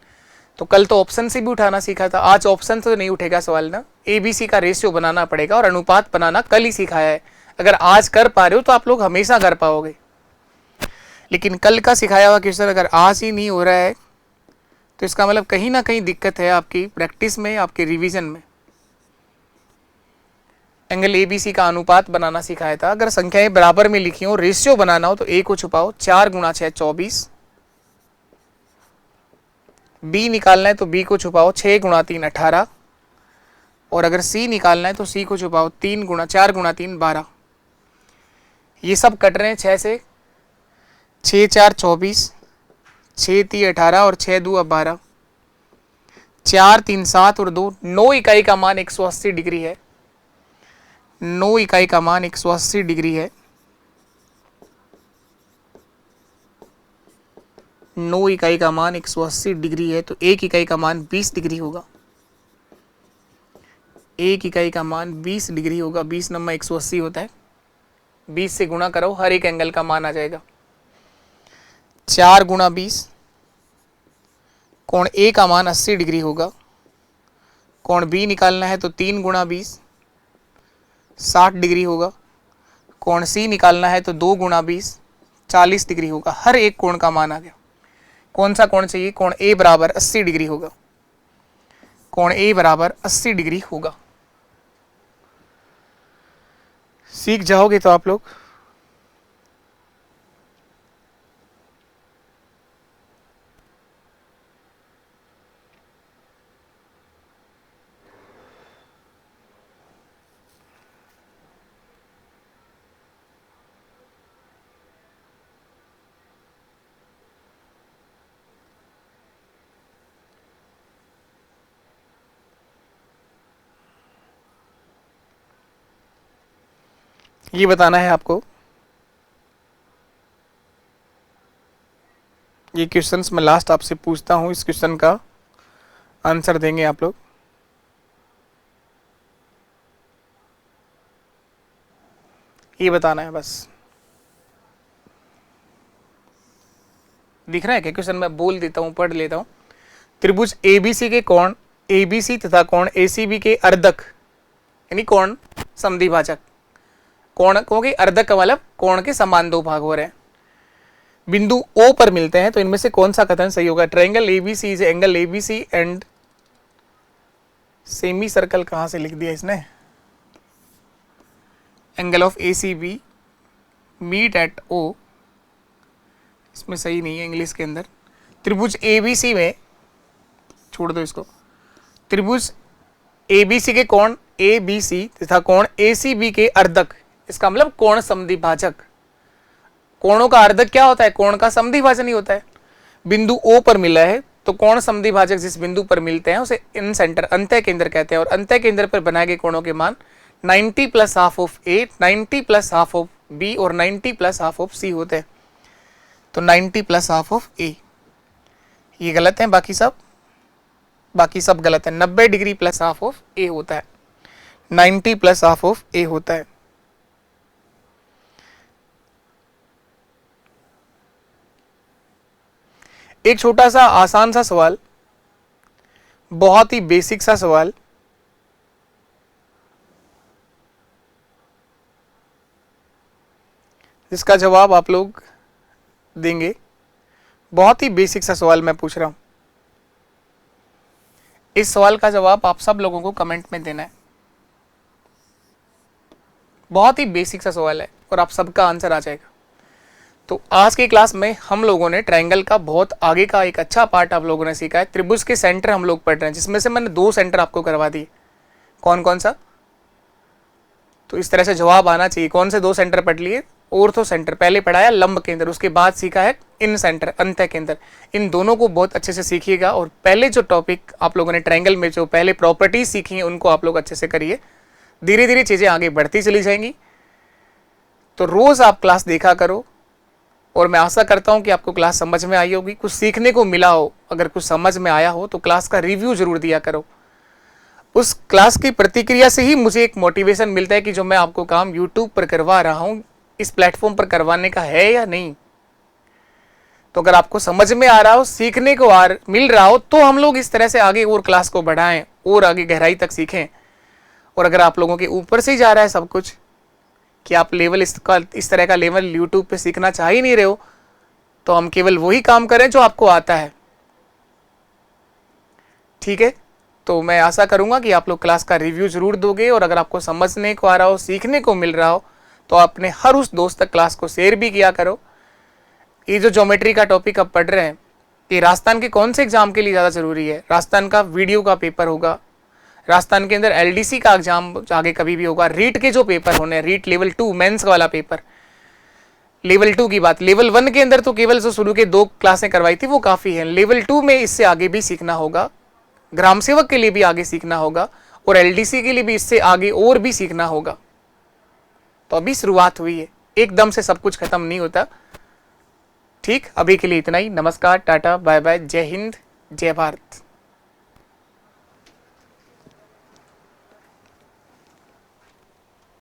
तो कल तो ऑप्शन से भी उठाना सीखा था, आज ऑप्शन तो नहीं उठेगा सवाल ना, ABC का रेशियो बनाना पड़ेगा और अनुपात बनाना कल ही सिखाया है। अगर आज कर पा रहे हो तो आप लोग हमेशा कर पाओगे, लेकिन कल का सिखाया हुआ क्वेश्चन अगर आज ही नहीं हो रहा है तो इसका मतलब कहीं ना कहीं दिक्कत है आपकी प्रैक्टिस में, आपके रिवीजन में। एंगल ABC का अनुपात बनाना सिखाया था। अगर संख्याएं बराबर में लिखी हो, रेशियो बनाना हो तो A को छुपाओ, 4 गुणा 6 24, B निकालना है तो B को छुपाओ, 6 गुणा 3 18, और अगर C निकालना है तो C को छुपाओ, 4 गुणा 3 12। ये सब कट रहे हैं 6 से, 6 4 24, 6 3 18 और 6 2 12, 4 3 7 और 2 9 इकाई का मान 180 डिग्री है। 9 इकाई का मान 180 डिग्री है। 9 इकाई का मान 180 डिग्री है तो 1 इकाई का मान 20 डिग्री होगा। 1 इकाई का मान 20 डिग्री होगा। 20 नंबर 180 होता है, 20 से गुणा करो, हर एक एंगल का मान आ जाएगा। 4 गुणा 20, कोण A का मान 80 डिग्री होगा। कोण B निकालना है तो 3 गुणा 20 60 डिग्री होगा। कोण C निकालना है तो 2 गुणा 20 40 डिग्री होगा। हर एक कोण का मान आ गया। कौन सा कोण चाहिए? कोण A बराबर 80 डिग्री होगा। कोण A बराबर 80 डिग्री होगा। सीख जाओगे तो आप लोग। ये बताना है आपको, ये क्वेश्चंस मैं लास्ट आपसे पूछता हूं, इस क्वेश्चन का आंसर देंगे आप लोग। ये बताना है बस। दिख रहा है क्या क्वेश्चन? मैं बोल देता हूं, पढ़ लेता हूं। त्रिभुज ABC के कोण ABC तथा कोण ACB के अर्धक, यानी कोण समद्विभाजक, कोण के अर्धक का मतलब कोण के समान दो भाग हो रहे हैं, बिंदु O पर मिलते हैं, तो इनमें से कौन सा कथन सही होगा? Triangle ABC is angle ABC and semi circle कहां से लिख दिया इसने? Angle of ACB meet at O, इसमें सही नहीं है इंग्लिश के अंदर। त्रिभुज ABC में, छोड़ दो इसको, त्रिभुज ABC के कोण ABC तथा कोण ACB के अर्धक, इसका मतलब कोण समद्विभाजक। कोणों का अर्धक क्या होता है? कोण का समद्विभाजन ही होता है। बिंदु O पर मिला है तो कोण समद्विभाजक जिस बिंदु पर मिलते हैं उसे इन सेंटर अंतः केंद्र कहते हैं, और अंतः केंद्र पर बनाए गए कोणों के मान 90 + ½ ऑफ A, 90 + ½ ऑफ B और 90 + ½ ऑफ C होते हैं। तो 90 + ½ ऑफ A ये गलत है, बाकी सब गलत है। 90 डिग्री + ½ ऑफ A होता है, 90 + ½ ऑफ A होता है। एक छोटा सा आसान सा सवाल, बहुत ही बेसिक सा सवाल, जिसका जवाब आप लोग देंगे। बहुत ही बेसिक सा सवाल मैं पूछ रहा हूं। इस सवाल का जवाब आप सब लोगों को कमेंट में देना है। बहुत ही बेसिक सा सवाल है और आप सबका आंसर आ जाएगा। तो आज की क्लास में हम लोगों ने ट्रायंगल का बहुत आगे का एक अच्छा पार्ट आप लोगों ने सीखा है। त्रिभुज के सेंटर हम लोग पढ़ रहे हैं, जिसमें से मैंने 2 सेंटर आपको करवा दिए। कौन कौन सा? तो इस तरह से जवाब आना चाहिए। कौन से 2 सेंटर पढ़ लिए? ऑर्थो सेंटर पहले पढ़ाया, लंब केंद्र, उसके बाद सीखा है इन सेंटर, अंतः केंद्र। इन दोनों को बहुत अच्छे से सीखिएगा और पहले जो टॉपिक आप लोगों ने ट्रायंगल में जो पहले प्रॉपर्टीज सीखी हैं उनको आप लोग अच्छे से करिए। धीरे धीरे चीजें आगे बढ़ती चली जाएंगी। तो रोज आप क्लास देखा करो और मैं आशा करता हूं कि आपको क्लास समझ में आई होगी, कुछ सीखने को मिला हो। अगर कुछ समझ में आया हो तो क्लास का रिव्यू जरूर दिया करो। उस क्लास की प्रतिक्रिया से ही मुझे एक मोटिवेशन मिलता है कि जो मैं आपको काम YouTube पर करवा रहा हूं इस प्लेटफॉर्म पर करवाने का है या नहीं। तो अगर आपको समझ में आ रहा हो, सीखने को मिल रहा हो, तो हम लोग इस तरह से आगे और क्लास को बढ़ाएं और आगे गहराई तक सीखें। और अगर आप लोगों के ऊपर से ही जा रहा है सब कुछ, कि आप लेवल इस तरह का लेवल YouTube पे सीखना चाह ही नहीं रहे हो, तो हम केवल वही काम करें जो आपको आता है। ठीक है, तो मैं आशा करूंगा कि आप लोग क्लास का रिव्यू जरूर दोगे और अगर आपको समझने को आ रहा हो, सीखने को मिल रहा हो, तो अपने हर उस दोस्त तक क्लास को शेयर भी किया करो। ये जो ज्योमेट्री का टॉपिक आप पढ़ रहे हैं, ये राजस्थान के कौन से एग्जाम के लिए ज़्यादा जरूरी है? राजस्थान का वीडियो का पेपर होगा, राजस्थान के अंदर LDC का एग्जाम आगे कभी भी होगा, रीट के जो पेपर होने, रीट लेवल 2 मेंस वाला पेपर, लेवल 2 की बात। लेवल 1 के अंदर तो केवल जो शुरू के 2 क्लासें करवाई थी वो काफ़ी है। लेवल 2 में इससे आगे भी सीखना होगा, ग्राम सेवक के लिए भी आगे सीखना होगा और LDC के लिए भी इससे आगे और भी सीखना होगा। तो अभी शुरुआत हुई है, एकदम से सब कुछ खत्म नहीं होता। ठीक, अभी के लिए इतना ही। नमस्कार, टाटा, बाय बाय, जय हिंद, जय भारत।